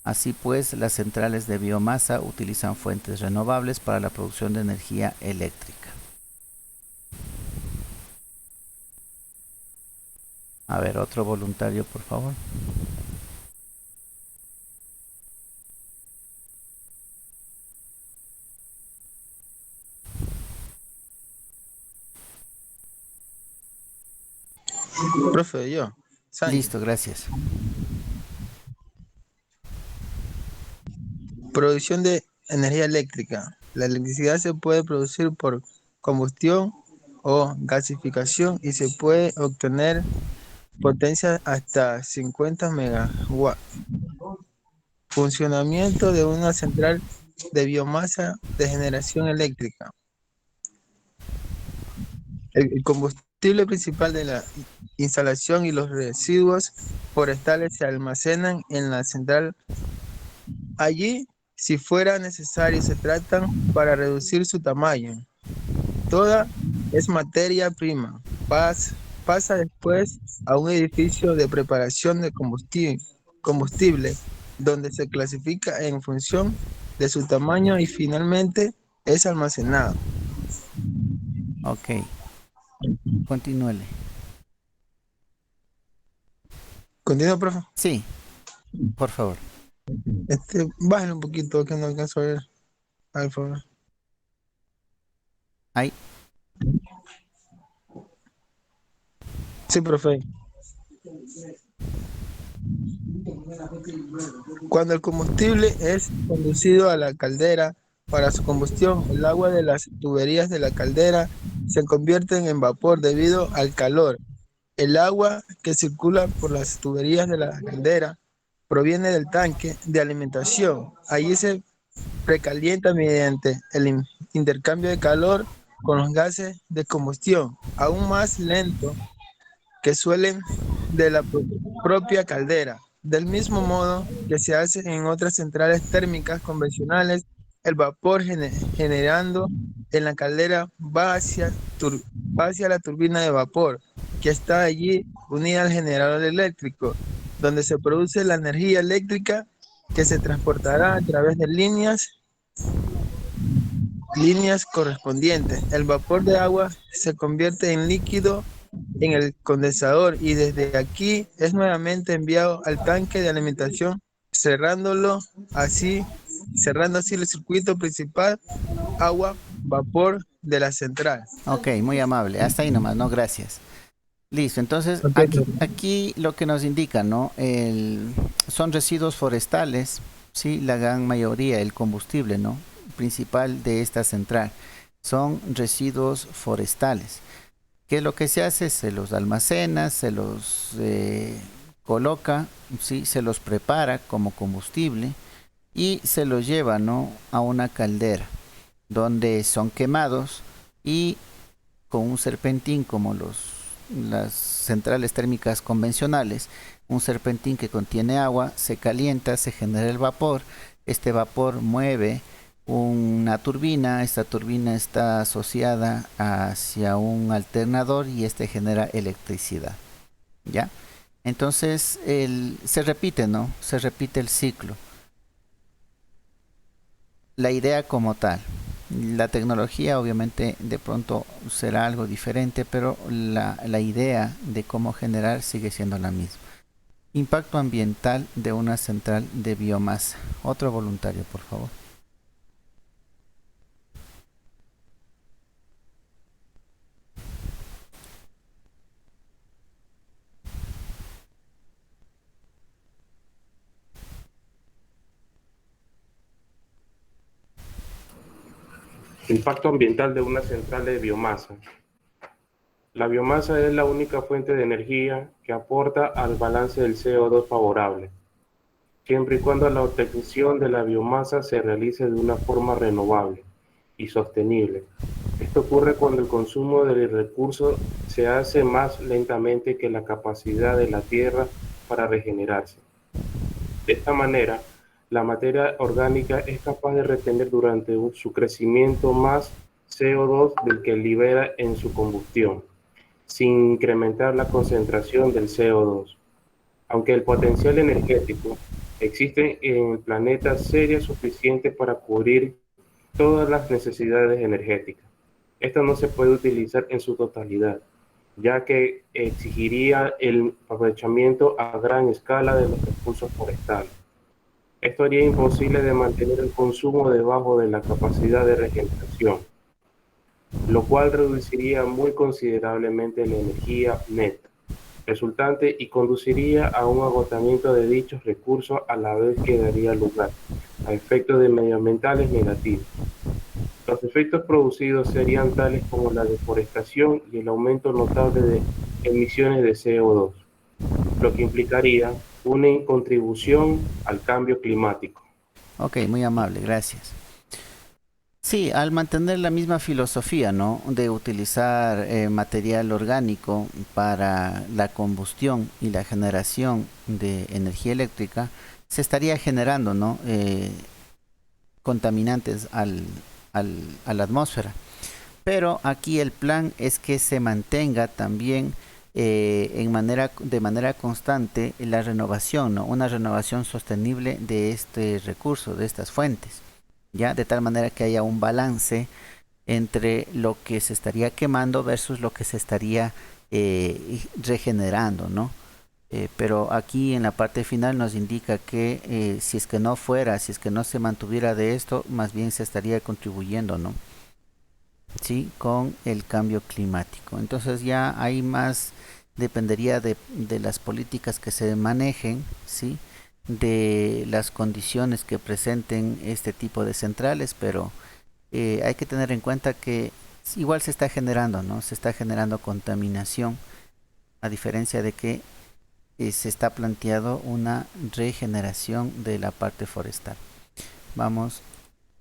S1: Así pues, las centrales de biomasa utilizan fuentes renovables para la producción de energía eléctrica. A ver, otro voluntario, por favor.
S7: Profe, yo. Sánchez.
S1: Listo, gracias.
S7: Producción de energía eléctrica. La electricidad se puede producir por combustión o gasificación y se puede obtener potencia hasta 50 megawatts. Funcionamiento de una central de biomasa de generación eléctrica. El combustible principal de la instalación y los residuos forestales se almacenan en la central. Allí, si fuera necesario, se tratan para reducir su tamaño. Toda es materia prima. Pasa después a un edificio de preparación de combustible, donde se clasifica en función de su tamaño y finalmente es almacenado.
S1: Ok. Continúele.
S7: ¿Continúo, profe?
S1: Sí, por favor.
S7: Bájale un poquito que no alcanzo a ver. Al favor.
S1: Ahí.
S7: Sí, profe. Cuando el combustible es conducido a la caldera para su combustión, el agua de las tuberías de la caldera se convierte en vapor debido al calor. El agua que circula por las tuberías de la caldera proviene del tanque de alimentación. Allí se precalienta mediante el intercambio de calor con los gases de combustión, aún más lento que suelen de la propia caldera. Del mismo modo que se hace en otras centrales térmicas convencionales, el vapor generando en la caldera va hacia la turbina de vapor, que está allí unida al generador eléctrico, donde se produce la energía eléctrica que se transportará a través de líneas correspondientes. El vapor de agua se convierte en líquido en el condensador y desde aquí es nuevamente enviado al tanque de alimentación, cerrando así el circuito principal agua-vapor de la central.
S1: Ok, muy amable. Hasta ahí nomás, ¿no? Gracias. Listo, entonces aquí lo que nos indica, ¿no? Son residuos forestales, ¿sí? La gran mayoría, el combustible, ¿no? Principal de esta central. Son residuos forestales. ¿Qué es lo que se hace? Se los almacena, se los coloca, ¿sí? Se los prepara como combustible y se los lleva, ¿no? A una caldera donde son quemados y con un serpentín como las centrales térmicas convencionales, un serpentín que contiene agua, se calienta, se genera el vapor, este vapor mueve una turbina, esta turbina está asociada hacia un alternador y este genera electricidad. ¿ya? Entonces se repite, ¿no? Se repite el ciclo. La idea como tal. La tecnología obviamente de pronto será algo diferente, pero la idea de cómo generar sigue siendo la misma. Impacto ambiental de una central de biomasa. Otro voluntario, por favor.
S3: Impacto ambiental de una central de biomasa. La biomasa es la única fuente de energía que aporta al balance del CO2 favorable, siempre y cuando la obtención de la biomasa se realice de una forma renovable y sostenible. Esto ocurre cuando el consumo del recurso se hace más lentamente que la capacidad de la Tierra para regenerarse. De esta manera, la materia orgánica es capaz de retener durante su crecimiento más CO2 del que libera en su combustión, sin incrementar la concentración del CO2. Aunque el potencial energético existe en el planeta sería suficiente para cubrir todas las necesidades energéticas, esta no se puede utilizar en su totalidad, ya que exigiría el aprovechamiento a gran escala de los recursos forestales. Esto haría imposible de mantener el consumo debajo de la capacidad de regeneración, lo cual reduciría muy considerablemente la energía neta resultante y conduciría a un agotamiento de dichos recursos, a la vez que daría lugar a efectos medioambientales negativos. Los efectos producidos serían tales como la deforestación y el aumento notable de emisiones de CO2, lo que implicaría una contribución al cambio climático.
S1: Ok, muy amable, gracias. Sí, al mantener la misma filosofía, ¿no? De utilizar material orgánico para la combustión y la generación de energía eléctrica, se estaría generando, ¿no? Contaminantes a la atmósfera. Pero aquí el plan es que se mantenga también de manera constante la renovación, ¿no? Una renovación sostenible de este recurso, de estas fuentes. ¿Ya? De tal manera que haya un balance entre lo que se estaría quemando versus lo que se estaría regenerando, ¿no? Pero aquí en la parte final nos indica que si es que no se mantuviera de esto, más bien se estaría contribuyendo, ¿no? Sí, con el cambio climático. Entonces ya hay más, dependería de las políticas que se manejen, ¿sí? De las condiciones que presenten este tipo de centrales, pero hay que tener en cuenta que igual se está generando, ¿no? Se está generando contaminación, a diferencia de que se está planteado una regeneración de la parte forestal. Vamos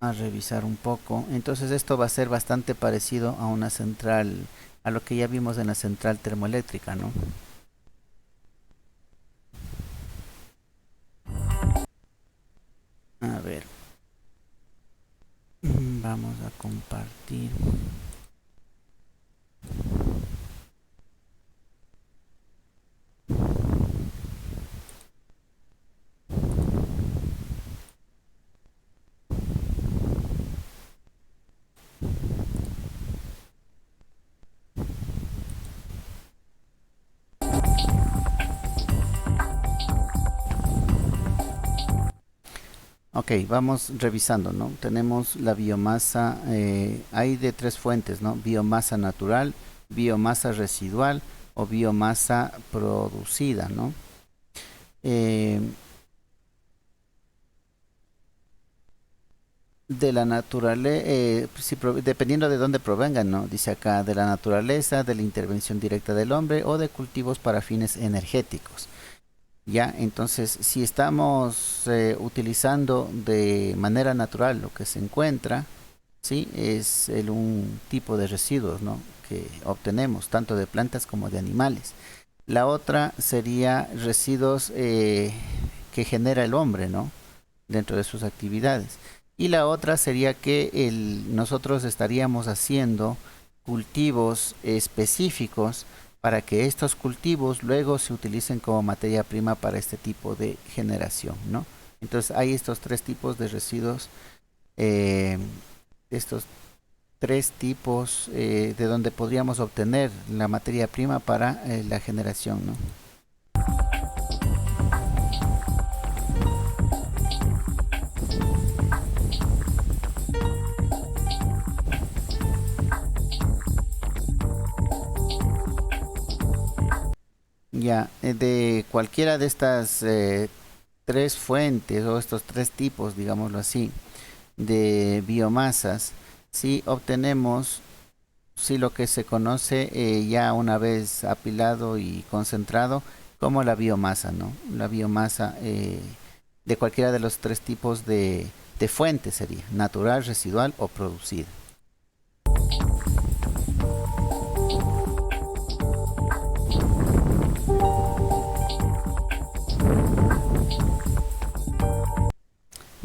S1: a revisar un poco. Entonces esto va a ser bastante parecido a una central, a lo que ya vimos en la central termoeléctrica, ¿no? A ver, vamos a compartir. Ok, vamos revisando, ¿no? Tenemos la biomasa, hay de tres fuentes, ¿no? Biomasa natural, biomasa residual o biomasa producida, ¿no? De la naturaleza, dependiendo de dónde provengan, ¿no? Dice acá, de la naturaleza, de la intervención directa del hombre o de cultivos para fines energéticos. Ya, entonces, si estamos utilizando de manera natural lo que se encuentra, ¿sí? Es un tipo de residuos, ¿no? Que obtenemos, tanto de plantas como de animales. La otra sería residuos que genera el hombre, ¿no? Dentro de sus actividades. Y la otra sería que nosotros estaríamos haciendo cultivos específicos para que estos cultivos luego se utilicen como materia prima para este tipo de generación, ¿no? Entonces hay estos tres tipos de residuos, estos tres tipos de donde podríamos obtener la materia prima para la generación, ¿no? Ya, de cualquiera de estas tres fuentes o estos tres tipos, digámoslo así, de biomasas, si obtenemos, si lo que se conoce ya una vez apilado y concentrado, como la biomasa, ¿no? La biomasa de cualquiera de los tres tipos de fuente sería, natural, residual o producida.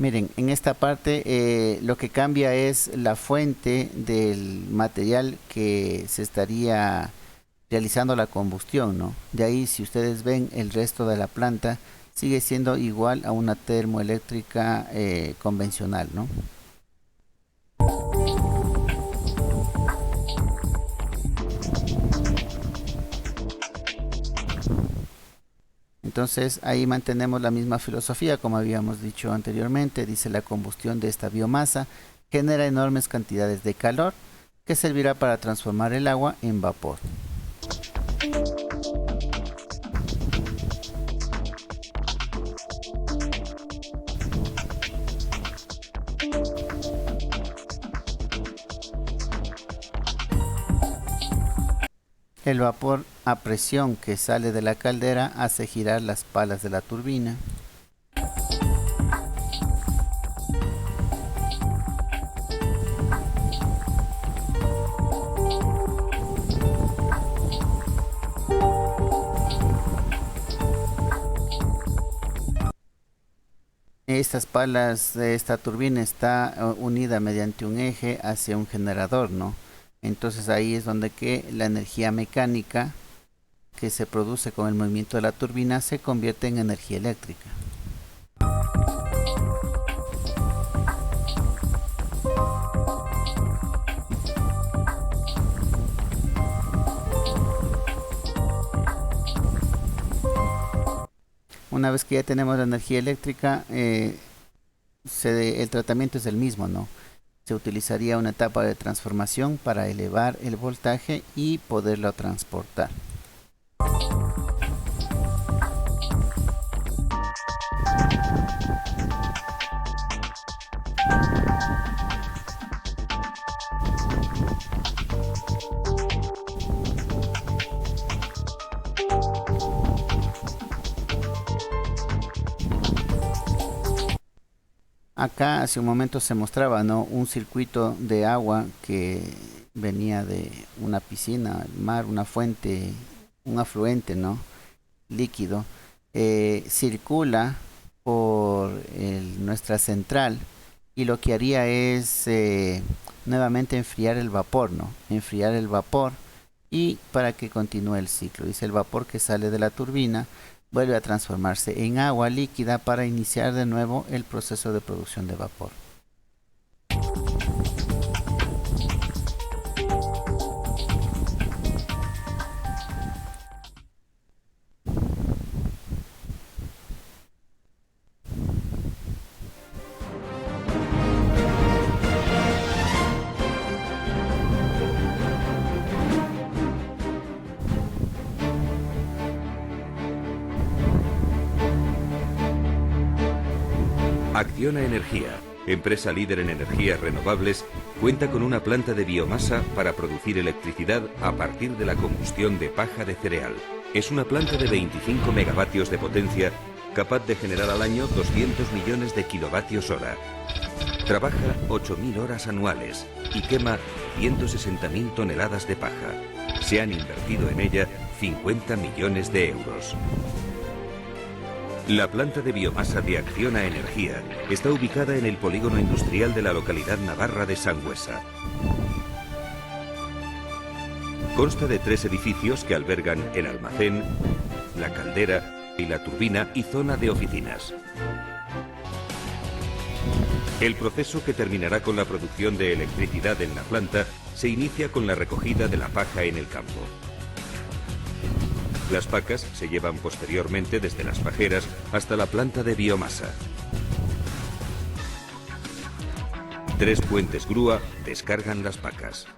S1: Miren, en esta parte lo que cambia es la fuente del material que se estaría realizando la combustión, ¿no? De ahí, si ustedes ven, el resto de la planta sigue siendo igual a una termoeléctrica convencional, ¿no? Entonces ahí mantenemos la misma filosofía como habíamos dicho anteriormente. Dice: la combustión de esta biomasa genera enormes cantidades de calor que servirá para transformar el agua en vapor. El vapor a presión que sale de la caldera hace girar las palas de la turbina. Estas palas de esta turbina está unida mediante un eje hacia un generador, ¿no? Entonces ahí es donde que la energía mecánica que se produce con el movimiento de la turbina se convierte en energía eléctrica. Una vez que ya tenemos la energía eléctrica, el tratamiento es el mismo, ¿no? Se utilizaría una etapa de transformación para elevar el voltaje y poderlo transportar. Acá hace un momento se mostraba, ¿no?, un circuito de agua que venía de una piscina, el mar, una fuente, un afluente, ¿no?, líquido, circula por nuestra central y lo que haría es nuevamente enfriar el vapor, ¿no?, enfriar el vapor y para que continúe el ciclo. Dice: el vapor que sale de la turbina vuelve a transformarse en agua líquida para iniciar de nuevo el proceso de producción de vapor.
S8: Acciona Energía, empresa líder en energías renovables, cuenta con una planta de biomasa para producir electricidad a partir de la combustión de paja de cereal. Es una planta de 25 megavatios de potencia, capaz de generar al año 200 millones de kilovatios hora. Trabaja 8.000 horas anuales y quema 160.000 toneladas de paja. Se han invertido en ella 50 millones de euros. La planta de biomasa de Acciona Energía está ubicada en el polígono industrial de la localidad navarra de Sangüesa. Consta de 3 edificios que albergan el almacén, la caldera y la turbina y zona de oficinas. El proceso que terminará con la producción de electricidad en la planta se inicia con la recogida de la paja en el campo. Las pacas se llevan posteriormente desde las pajeras hasta la planta de biomasa. 3 puentes grúa descargan las pacas.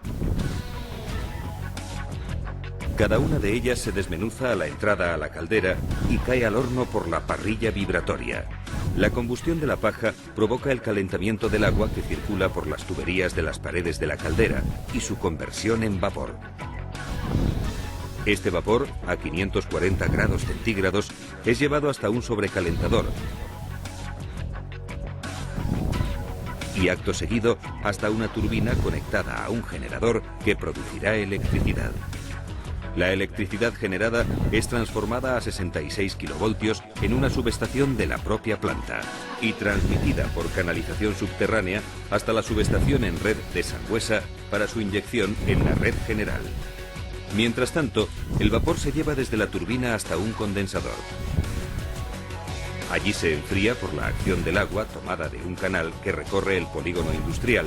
S8: Cada una de ellas se desmenuza a la entrada a la caldera y cae al horno por la parrilla vibratoria. La combustión de la paja provoca el calentamiento del agua que circula por las tuberías de las paredes de la caldera y su conversión en vapor. Este vapor, a 540 grados centígrados, es llevado hasta un sobrecalentador y acto seguido hasta una turbina conectada a un generador que producirá electricidad. La electricidad generada es transformada a 66 kilovoltios en una subestación de la propia planta y transmitida por canalización subterránea hasta la subestación en red de Sangüesa para su inyección en la red general. Mientras tanto, el vapor se lleva desde la turbina hasta un condensador. Allí se enfría por la acción del agua tomada de un canal que recorre el polígono industrial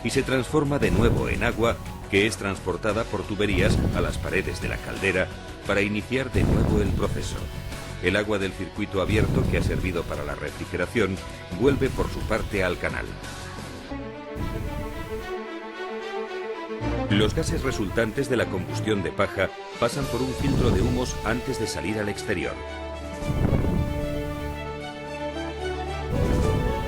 S8: y se transforma de nuevo en agua que es transportada por tuberías a las paredes de la caldera para iniciar de nuevo el proceso. El agua del circuito abierto que ha servido para la refrigeración vuelve por su parte al canal. Los gases resultantes de la combustión de paja pasan por un filtro de humos antes de salir al exterior.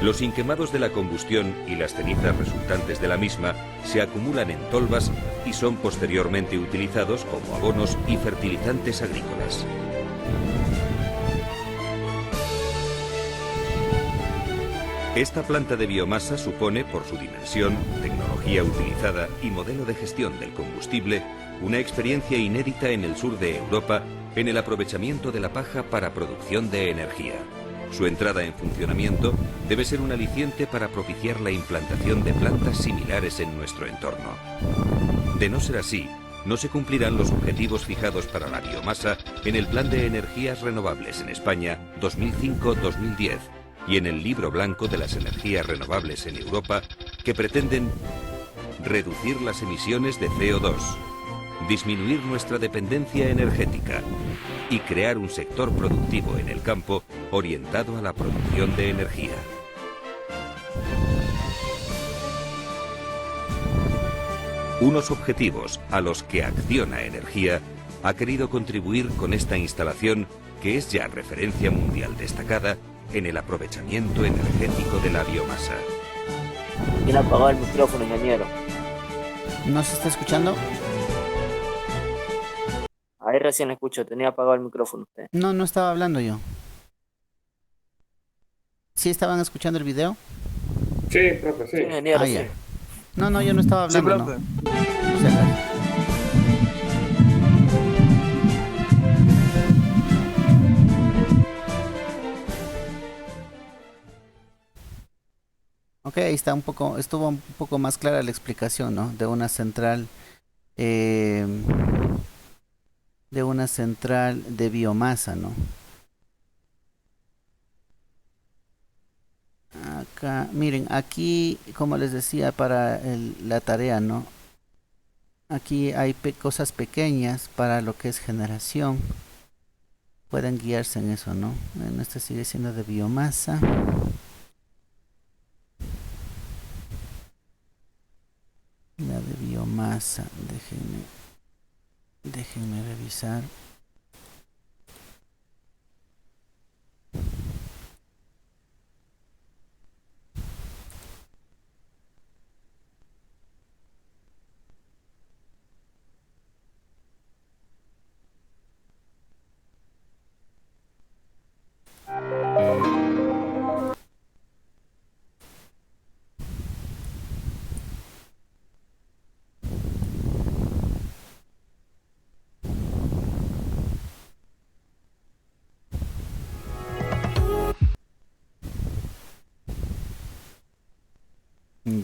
S8: Los inquemados de la combustión y las cenizas resultantes de la misma se acumulan en tolvas y son posteriormente utilizados como abonos y fertilizantes agrícolas. Esta planta de biomasa supone, por su dimensión, tecnología utilizada y modelo de gestión del combustible, una experiencia inédita en el sur de Europa en el aprovechamiento de la paja para producción de energía. Su entrada en funcionamiento debe ser un aliciente para propiciar la implantación de plantas similares en nuestro entorno. De no ser así, no se cumplirán los objetivos fijados para la biomasa en el Plan de Energías Renovables en España 2005-2010 y en el Libro Blanco de las Energías Renovables en Europa, que pretenden reducir las emisiones de CO2, disminuir nuestra dependencia energética y crear un sector productivo en el campo orientado a la producción de energía. Unos objetivos a los que Acciona Energía ha querido contribuir con esta instalación que es ya referencia mundial destacada en el aprovechamiento energético de la biomasa.
S5: ¿Quién apagó el micrófono, ingeniero?
S1: ¿No se está escuchando?
S5: Ahí recién escucho, tenía apagado el micrófono usted.
S1: No, no estaba hablando yo. ¿Sí estaban escuchando el video?
S3: Sí, profe, sí.
S5: Sí, ingeniero, sí.
S1: Ya. No, yo no estaba
S7: Sí,
S1: hablando.
S7: profe.
S1: No. O sea, ok, ahí está estuvo un poco más clara la explicación, ¿no? De una central de biomasa, ¿no? Acá, miren, aquí, como les decía, para la tarea, ¿no? Aquí hay cosas pequeñas para lo que es generación. Pueden guiarse en eso, ¿no? Bueno, este sigue siendo de biomasa. La de biomasa, déjenme revisar.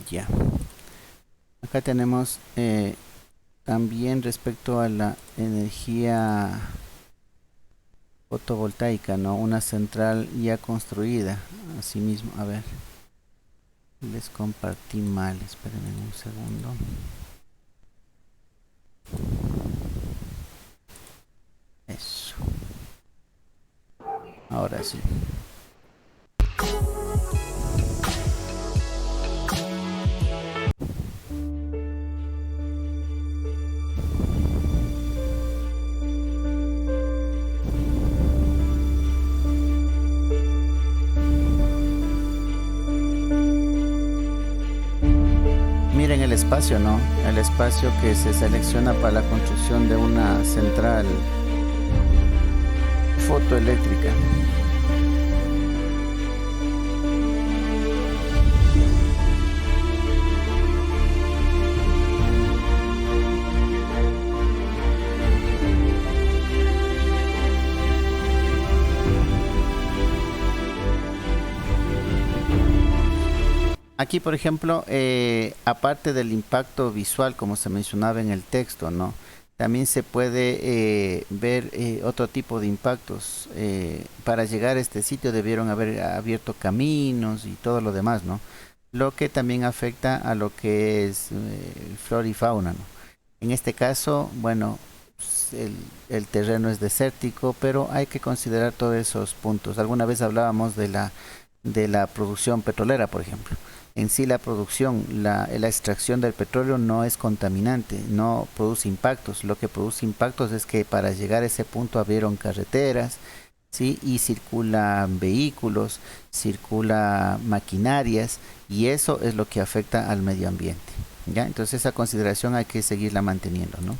S1: Ya. Acá tenemos también respecto a la energía fotovoltaica, ¿no? Una central ya construida. Asimismo, a ver, les compartí mal, espérenme un segundo. Eso. Ahora sí. Miren el espacio, ¿no? El espacio que se selecciona para la construcción de una central fotoeléctrica. Aquí, por ejemplo, aparte del impacto visual, como se mencionaba en el texto, ¿no? También se puede ver otro tipo de impactos. Para llegar a este sitio debieron haber abierto caminos y todo lo demás, ¿no? Lo que también afecta a lo que es flora y fauna, ¿no? En este caso, bueno, el terreno es desértico, pero hay que considerar todos esos puntos. Alguna vez hablábamos de la producción petrolera, por ejemplo. En sí la producción, la extracción del petróleo no es contaminante, no produce impactos. Lo que produce impactos es que para llegar a ese punto abrieron carreteras, ¿sí? Y circulan vehículos, circula maquinarias, y eso es lo que afecta al medio ambiente, ¿ya? Entonces esa consideración hay que seguirla manteniendo, ¿no?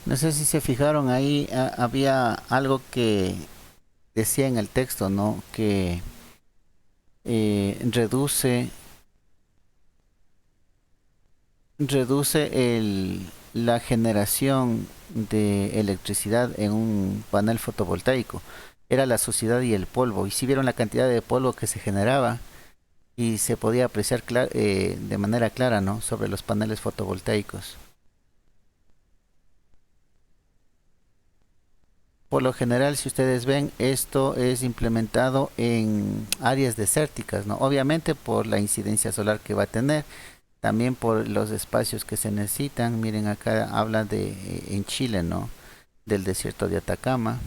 S1: No sé si se fijaron ahí, había algo que decía en el texto, ¿no? Que reduce la generación de electricidad en un panel fotovoltaico. Era la suciedad y el polvo. Y si vieron la cantidad de polvo que se generaba y se podía apreciar de manera clara, ¿no? Sobre los paneles fotovoltaicos. Por lo general, si ustedes ven, esto es implementado en áreas desérticas, ¿no? Obviamente por la incidencia solar que va a tener, también por los espacios que se necesitan. Miren, acá habla de en Chile, ¿no? Del desierto de Atacama.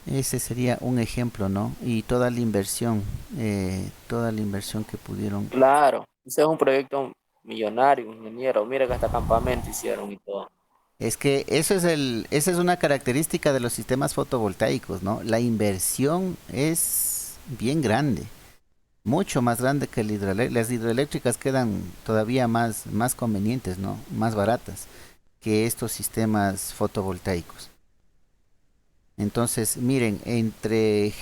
S1: Ese sería un ejemplo, ¿no? Y toda la inversión que pudieron.
S5: Claro, ese es un proyecto millonario, ingeniero. Mira que hasta campamento hicieron y todo.
S1: Es que esa es una característica de los sistemas fotovoltaicos, ¿no? La inversión es bien grande, mucho más grande que las hidroeléctricas quedan todavía más convenientes, ¿no? Más baratas que estos sistemas fotovoltaicos. Entonces, miren, entre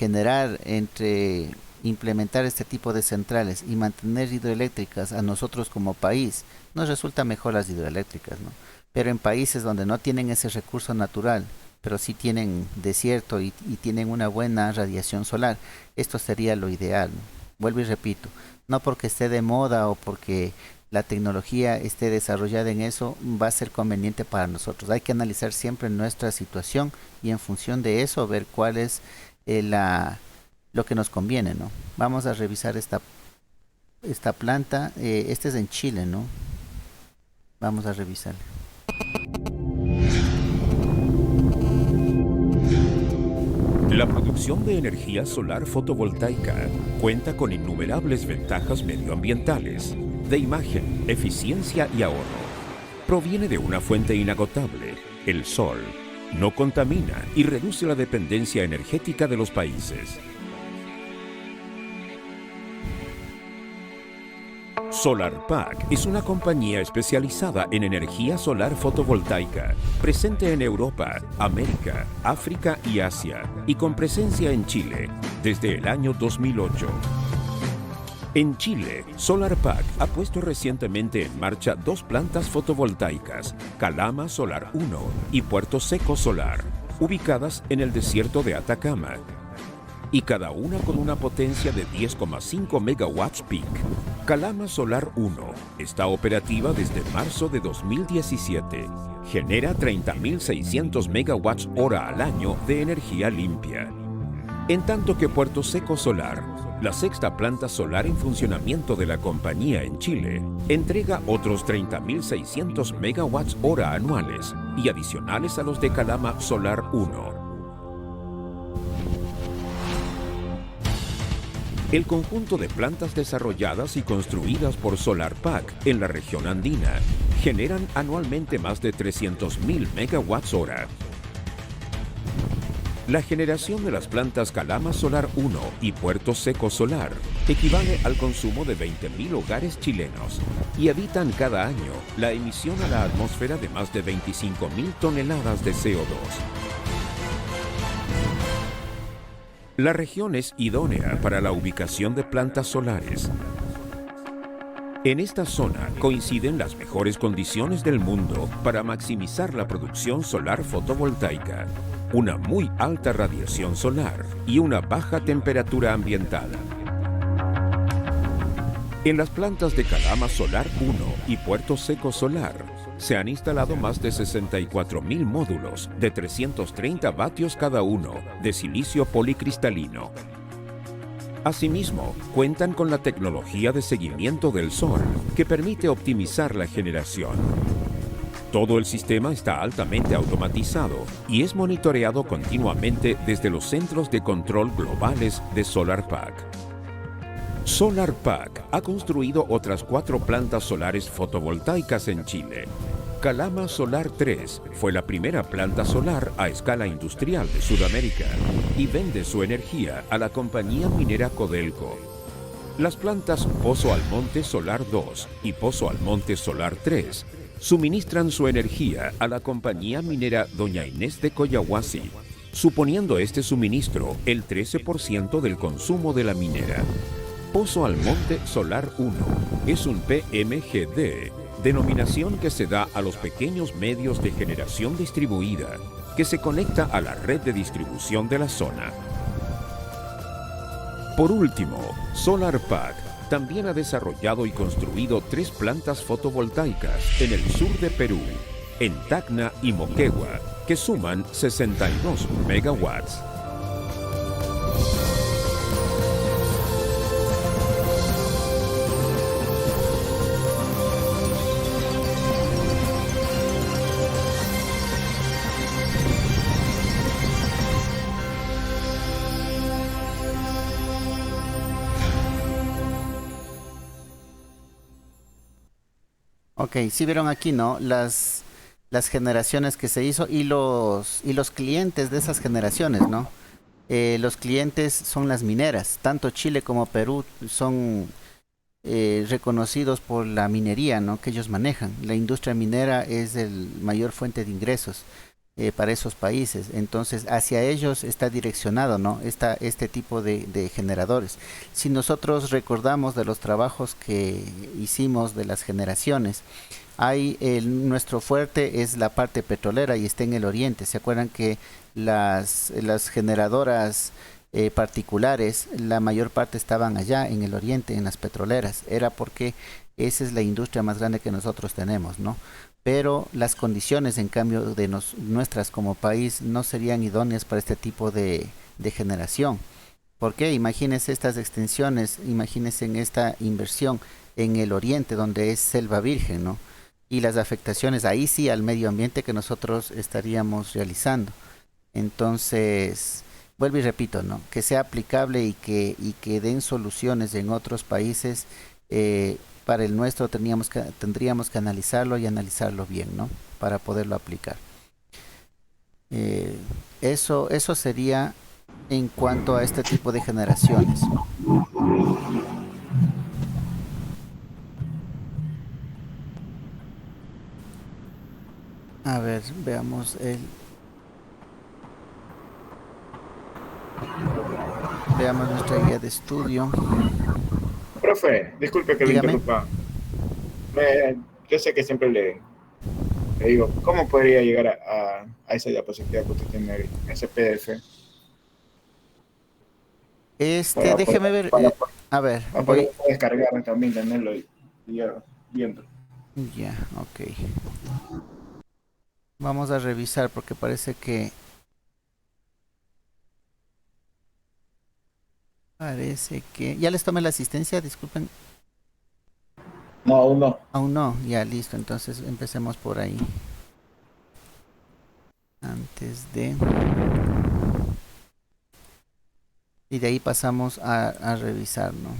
S1: implementar este tipo de centrales y mantener hidroeléctricas, a nosotros como país nos resulta mejor las hidroeléctricas, ¿no? Pero en países donde no tienen ese recurso natural, pero sí tienen desierto y tienen una buena radiación solar, esto sería lo ideal, ¿no? Vuelvo y repito, no porque esté de moda o porque la tecnología esté desarrollada en eso, va a ser conveniente para nosotros. Hay que analizar siempre nuestra situación y en función de eso ver cuál es lo que nos conviene, ¿no? Vamos a revisar esta planta. Este es en Chile, ¿no? Vamos a revisarla.
S9: La producción de energía solar fotovoltaica cuenta con innumerables ventajas medioambientales, de imagen, eficiencia y ahorro. Proviene de una fuente inagotable, el sol. No contamina y reduce la dependencia energética de los países. SolarPack es una compañía especializada en energía solar fotovoltaica, presente en Europa, América, África y Asia, y con presencia en Chile desde el año 2008. En Chile, SolarPack ha puesto recientemente en marcha 2 plantas fotovoltaicas, Calama Solar 1 y Puerto Seco Solar, ubicadas en el desierto de Atacama, y cada una con una potencia de 10,5 megawatts peak. Calama Solar 1 está operativa desde marzo de 2017. Genera 30.600 megawatts hora al año de energía limpia. En tanto que Puerto Seco Solar, la 6ª planta solar en funcionamiento de la compañía en Chile, entrega otros 30.600 megawatts hora anuales y adicionales a los de Calama Solar 1. El conjunto de plantas desarrolladas y construidas por SolarPack en la región andina generan anualmente más de 300.000 megawatts hora. La generación de las plantas Calama Solar 1 y Puerto Seco Solar equivale al consumo de 20.000 hogares chilenos y evitan cada año la emisión a la atmósfera de más de 25.000 toneladas de CO2. La región es idónea para la ubicación de plantas solares. En esta zona coinciden las mejores condiciones del mundo para maximizar la producción solar fotovoltaica, una muy alta radiación solar y una baja temperatura ambiental. En las plantas de Calama Solar 1 y Puerto Seco Solar se han instalado más de 64.000 módulos de 330 vatios cada uno de silicio policristalino. Asimismo, cuentan con la tecnología de seguimiento del sol que permite optimizar la generación. Todo el sistema está altamente automatizado y es monitoreado continuamente desde los centros de control globales de SolarPack. SolarPack ha construido otras 4 plantas solares fotovoltaicas en Chile. Calama Solar 3 fue la primera planta solar a escala industrial de Sudamérica y vende su energía a la compañía minera Codelco. Las plantas Pozo Almonte Solar 2 y Pozo Almonte Solar 3 suministran su energía a la compañía minera Doña Inés de Collahuasi, suponiendo este suministro el 13% del consumo de la minera. Pozo Almonte Solar 1 es un PMGD, denominación que se da a los pequeños medios de generación distribuida que se conecta a la red de distribución de la zona. Por último, SolarPack También ha desarrollado y construido 3 plantas fotovoltaicas en el sur de Perú, en Tacna y Moquegua, que suman 62 megawatts.
S1: Ok, sí vieron aquí, ¿no? Las generaciones que se hizo y los clientes de esas generaciones, ¿no? Los clientes son las mineras. Tanto Chile como Perú son reconocidos por la minería, ¿no? Que ellos manejan. La industria minera es el mayor fuente de ingresos para esos países. Entonces, hacia ellos está direccionado, ¿no? Este tipo de generadores. Si nosotros recordamos de los trabajos que hicimos de las generaciones, nuestro fuerte es la parte petrolera y está en el oriente. ¿Se acuerdan que las generadoras particulares, la mayor parte estaban allá en el oriente, en las petroleras? Era porque esa es la industria más grande que nosotros tenemos, ¿no? Pero las condiciones, en cambio, de nuestras como país no serían idóneas para este tipo de generación. ¿Por qué? Imagínense estas extensiones, imagínense en esta inversión en el oriente, donde es selva virgen, ¿no? Y las afectaciones ahí sí al medio ambiente que nosotros estaríamos realizando. Entonces, vuelvo y repito, ¿no? Que sea aplicable y que den soluciones en otros países. Para el nuestro tendríamos que analizarlo y analizarlo bien, ¿no? Para poderlo aplicar. Eso sería en cuanto a este tipo de generaciones. A ver, veamos nuestra guía de estudio.
S4: Profe, disculpe que le
S1: Dígame.
S4: interrumpa. Yo sé que siempre le digo, ¿cómo podría llegar a esa diapositiva que usted tiene ahí, ese PDF?
S1: Déjeme ver. A ver,
S4: Para
S1: voy.
S4: poder descargar también, tenerlo y ya viendo.
S1: Ya, ok. Vamos a revisar porque parece que... ¿Ya les tomé la asistencia? Disculpen.
S4: No, aún no.
S1: Aún no. Ya, listo. Entonces empecemos por ahí. Antes de... Y de ahí pasamos a revisar, ¿no?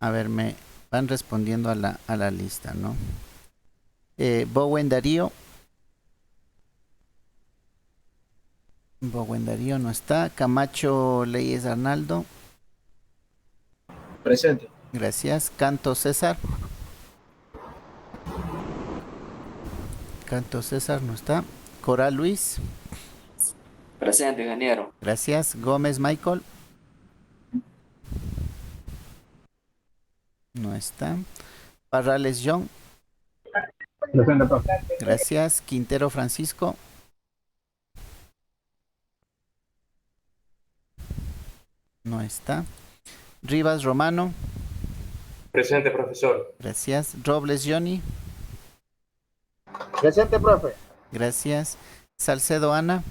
S1: A ver, me van respondiendo a la lista, ¿no? Bowen Darío. Bowen Darío no está. Camacho Leyes Arnaldo.
S4: Presente.
S1: Gracias. Canto César. Canto César no está. Coral Luis.
S5: Presente, ingeniero.
S1: Gracias. Gómez Michael. No está. Parrales John.
S2: Presente, profe.
S1: Gracias. Quintero Francisco. No está. Rivas Romano.
S3: Presente, profesor.
S1: Gracias. Robles Johnny.
S2: Presente, profe.
S1: Gracias. Salcedo Ana.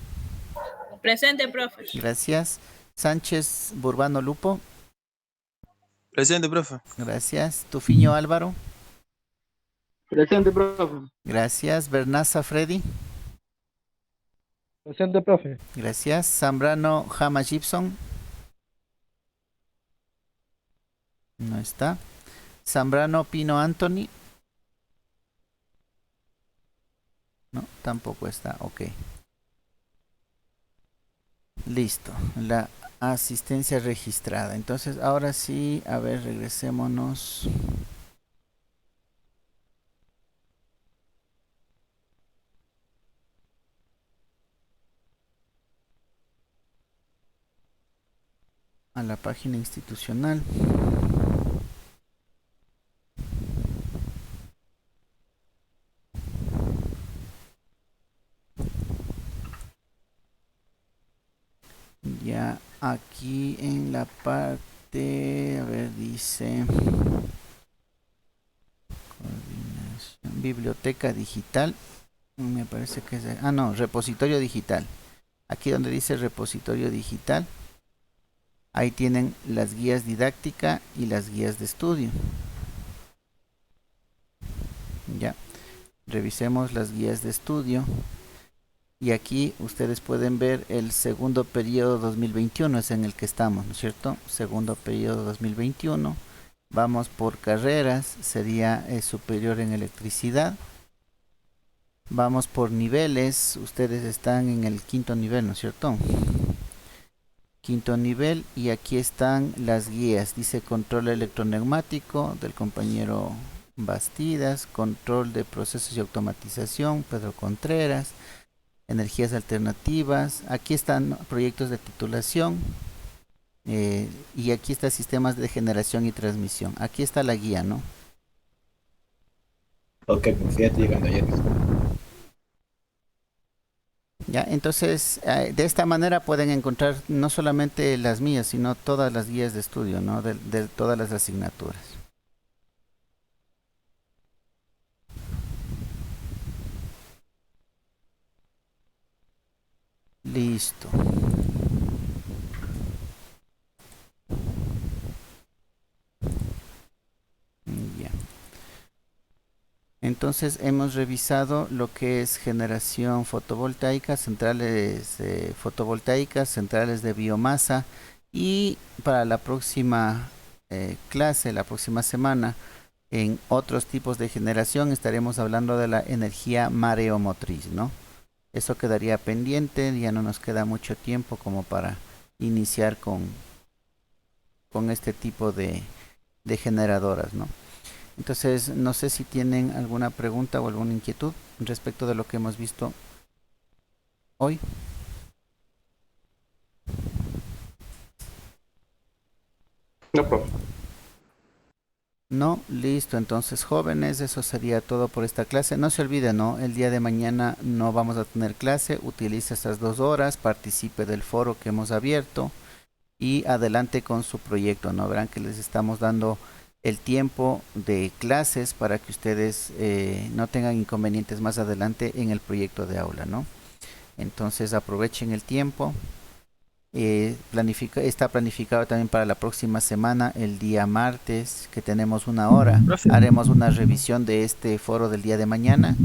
S10: Presente, profe.
S1: Gracias. Sánchez Burbano Lupo.
S7: Presente, profe.
S1: Gracias. Tufiño Álvaro.
S6: Presente, profe.
S1: Gracias. Bernaza Freddy.
S6: Presente, profe.
S1: Gracias. Zambrano Jama Gibson. No está. Zambrano Pino Anthony. No, tampoco está. Ok. Listo. La asistencia registrada. Entonces, ahora sí, a ver, regresémonos. a la página institucional. Ya aquí en la parte, a ver, dice coordinación, biblioteca digital, me parece que es, no, repositorio digital. Aquí donde dice repositorio digital, ahí tienen las guías didáctica y las guías de estudio. Ya, revisemos las guías de estudio. Y aquí ustedes pueden ver el segundo periodo 2021, es en el que estamos, ¿no es cierto? Segundo periodo 2021. Vamos por carreras, sería superior en electricidad. Vamos por niveles, ustedes están en el quinto nivel, ¿no es cierto? Quinto nivel, y aquí están las guías. Dice control electroneumático del compañero Bastidas, control de procesos y automatización, Pedro Contreras. Energías alternativas, aquí están proyectos de titulación y aquí está sistemas de generación y transmisión. Aquí está la guía, ¿no?
S4: Ok, pues ya estoy llegando ayer.
S1: Ya, entonces de esta manera pueden encontrar no solamente las mías, sino todas las guías de estudio, ¿no? De todas las asignaturas. Listo. Ya. Entonces hemos revisado lo que es generación fotovoltaica, centrales fotovoltaicas, centrales de biomasa, y para la próxima clase, la próxima semana, en otros tipos de generación estaremos hablando de la energía mareomotriz, ¿no? Eso quedaría pendiente, ya no nos queda mucho tiempo como para iniciar con este tipo de generadoras, ¿no? Entonces, no sé si tienen alguna pregunta o alguna inquietud respecto de lo que hemos visto hoy.
S3: No, profe.
S1: No, listo. Entonces, jóvenes, eso sería todo por esta clase. No se olviden, ¿no? El día de mañana no vamos a tener clase. Utilice estas 2 horas, participe del foro que hemos abierto y adelante con su proyecto, ¿no? Verán que les estamos dando el tiempo de clases para que ustedes no tengan inconvenientes más adelante en el proyecto de aula, ¿no? Entonces aprovechen el tiempo. Está planificado también para la próxima semana, el día martes, que tenemos 1 hora. Haremos una revisión de este foro del día de mañana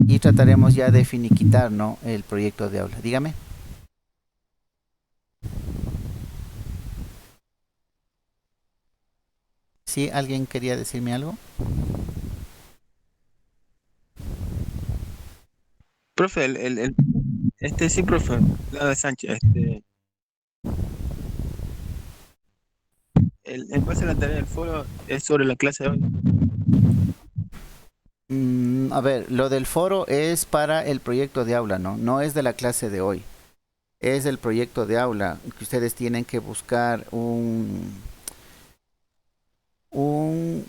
S1: y trataremos ya de finiquitar, ¿no?, el proyecto de aula. Dígame. ¿Sí? ¿Alguien quería decirme algo?
S7: Profe, sí, profe, la de Sánchez, el base de la tarea del foro es sobre la clase de hoy.
S1: A ver, lo del foro es para el proyecto de aula, ¿no? No es de la clase de hoy. Es el proyecto de aula que ustedes tienen que buscar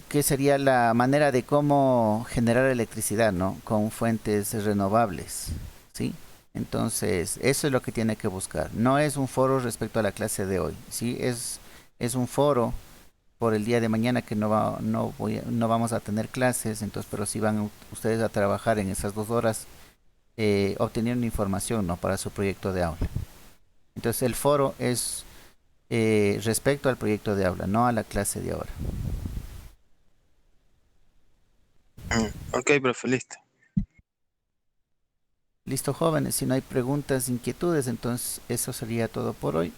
S1: ¿qué sería la manera de cómo generar electricidad, ¿no? Con fuentes renovables, ¿sí? Entonces, eso es lo que tiene que buscar. No es un foro respecto a la clase de hoy, ¿sí? Es un foro por el día de mañana que no vamos a tener clases, entonces, pero sí van ustedes a trabajar en esas 2 horas obteniendo información, ¿no?, para su proyecto de aula. Entonces, el foro es respecto al proyecto de aula, no a la clase de ahora.
S7: Ok, profe, listo.
S1: Listo, jóvenes. Si no hay preguntas, inquietudes, entonces eso sería todo por hoy.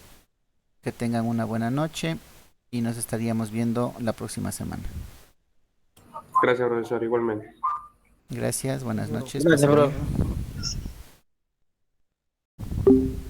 S1: Que tengan una buena noche y nos estaríamos viendo la próxima semana.
S3: Gracias, profesor, igualmente.
S1: Gracias, buenas noches.
S2: Gracias,
S1: pasen
S2: profe.
S1: bien.